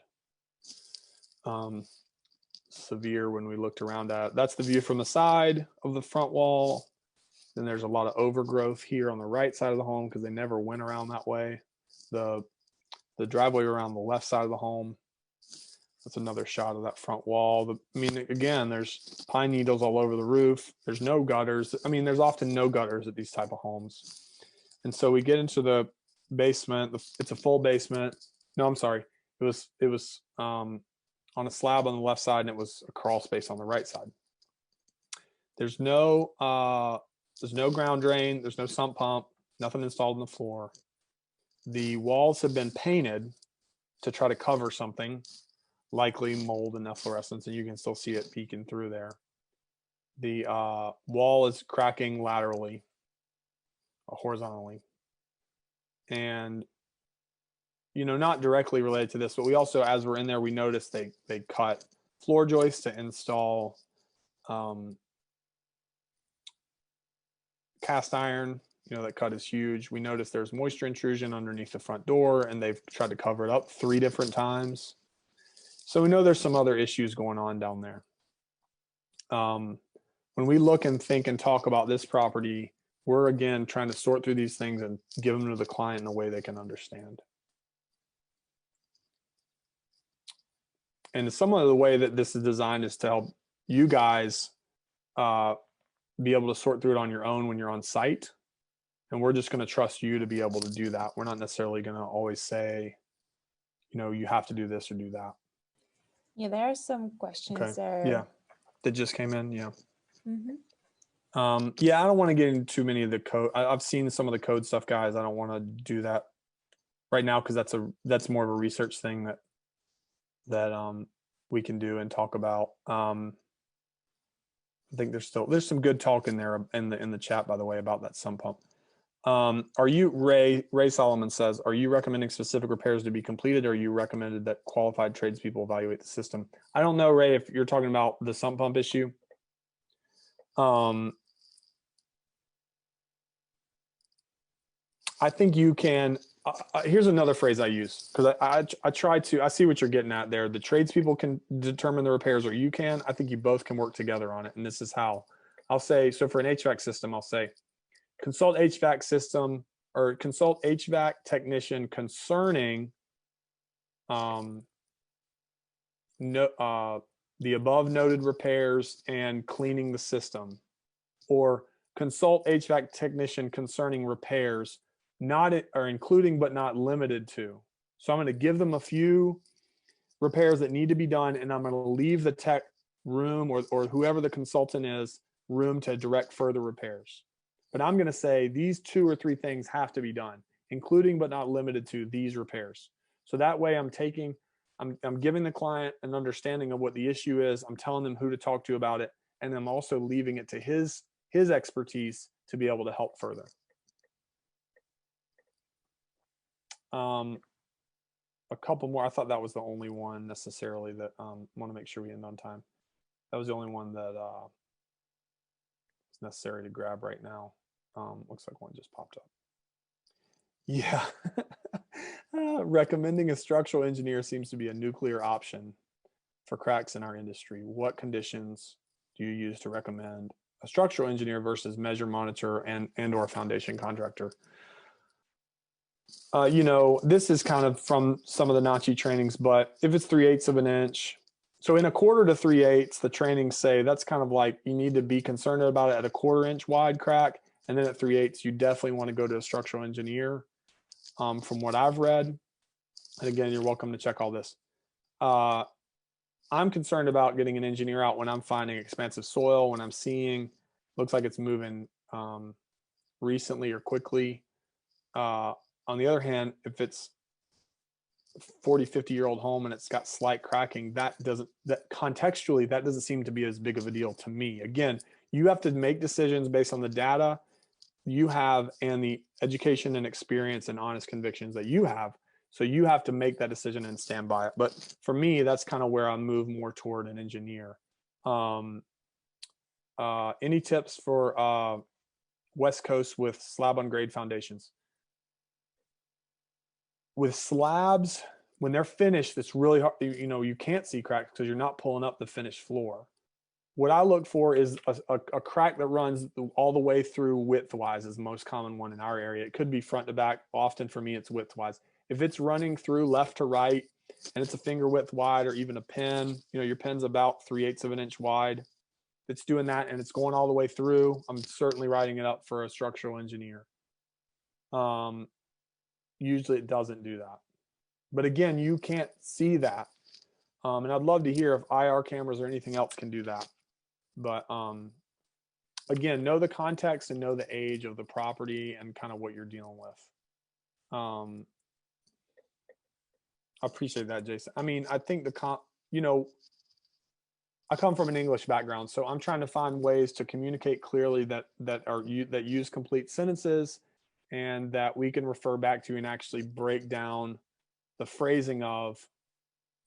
severe when we looked around at it. That's the view from the side of the front wall. Then there's a lot of overgrowth here on the right side of the home because they never went around that way. The driveway around the left side of the home. That's another shot of that front wall. I mean, again, there's pine needles all over the roof. There's no gutters. I mean, there's often no gutters at these type of homes. And so we get into the basement. It's a full basement. No, I'm sorry. It was on a slab on the left side, and it was a crawl space on the right side. There's no ground drain. There's no sump pump. Nothing installed in the floor. The walls have been painted to try to cover something, likely mold and efflorescence, and you can still see it peeking through there. The wall is cracking laterally, horizontally. And, you know, not directly related to this, but we also, as we're in there, we noticed they cut floor joists to install cast iron. You know, that cut is huge. We noticed there's moisture intrusion underneath the front door, and they've tried to cover it up 3 different times. So we know there's some other issues going on down there. When we look and think and talk about this property, we're again trying to sort through these things and give them to the client in a way they can understand. And some of the way that this is designed is to help you guys be able to sort through it on your own when you're on site. And we're just going to trust you to be able to do that. We're not necessarily going to always say, you know, you have to do this or do that. Yeah, there are some questions there. Yeah, that just came in. Yeah. Mm-hmm. Yeah, I don't want to get into too many of the code. I've seen some of the code stuff, guys. I don't want to do that right now because that's more of a research thing that we can do and talk about. I think there's some good talk in there in the chat, by the way, about that sump pump. Are you, Ray Solomon says, are you recommending specific repairs to be completed, or you recommended that qualified tradespeople evaluate the system? I don't know, Ray, if you're talking about the sump pump issue. I think you can, here's another phrase I use, because I see what you're getting at there. The tradespeople can determine the repairs, or you can. I think you both can work together on it. And this is how I'll say, so for an HVAC system, I'll say, consult HVAC system or consult HVAC technician concerning the above noted repairs and cleaning the system, or consult HVAC technician concerning repairs, or including but not limited to. So I'm going to give them a few repairs that need to be done, and I'm going to leave the tech room or whoever the consultant is room to direct further repairs. But I'm going to say these 2 or 3 things have to be done, including but not limited to these repairs. So that way I'm giving the client an understanding of what the issue is. I'm telling them who to talk to about it, and I'm also leaving it to his expertise to be able to help further. A couple more. I thought that was the only one necessarily that want to make sure we end on time. That was the only one that is necessary to grab right now. Looks like one just popped up. Yeah. Recommending a structural engineer seems to be a nuclear option for cracks in our industry. What conditions do you use to recommend a structural engineer versus measure, monitor, and or foundation contractor? You know, this is kind of from some of the InterNACHI trainings, but if it's 3/8 of an inch, so in 1/4 to 3/8, the trainings say that's kind of like you need to be concerned about it at 1/4 inch wide crack. And then at 3/8, you definitely want to go to a structural engineer. From what I've read, and again, you're welcome to check all this. I'm concerned about getting an engineer out when I'm finding expansive soil, when I'm seeing, looks like it's moving recently or quickly. On the other hand, if it's 40, 50-year-old home and it's got slight cracking, contextually, that doesn't seem to be as big of a deal to me. Again, you have to make decisions based on the data you have and the education and experience and honest convictions that you have. So you have to make that decision and stand by it. But for me, that's kind of where I move more toward an engineer. Any tips for West Coast with slab on grade foundations? With slabs, when they're finished, it's really hard. You know, you can't see cracks because you're not pulling up the finished floor. What I look for is a crack that runs all the way through widthwise is the most common one in our area. It could be front to back. Often for me, it's widthwise. If it's running through left to right and it's a finger width wide or even a pen, you know, your pen's about 3/8 of an inch wide. If it's doing that and it's going all the way through, I'm certainly writing it up for a structural engineer. Usually it doesn't do that. But again, you can't see that. And I'd love to hear if IR cameras or anything else can do that. But again, know the context and know the age of the property and kind of what you're dealing with. I appreciate that, Jason. I mean, I think you know, I come from an English background, so I'm trying to find ways to communicate clearly that use complete sentences and that we can refer back to and actually break down the phrasing of.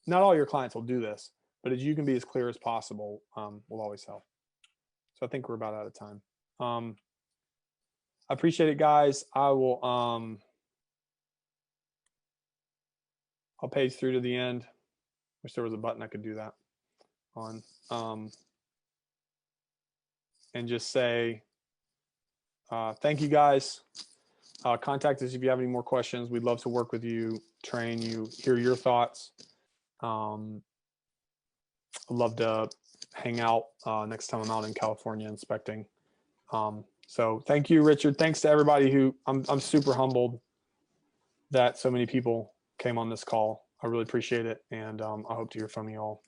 Not all your clients will do this, but as you can be as clear as possible will always help. So I think we're about out of time. I appreciate it, guys. I will I'll page through to the end. Wish there was a button I could do that on. And just say thank you, guys. Contact us if you have any more questions. We'd love to work with you, train you, hear your thoughts. I'd love to hang out next time I'm out in California inspecting. So thank you, Richard. Thanks to everybody who I'm super humbled that so many people came on this call. I really appreciate it. And I hope to hear from you all.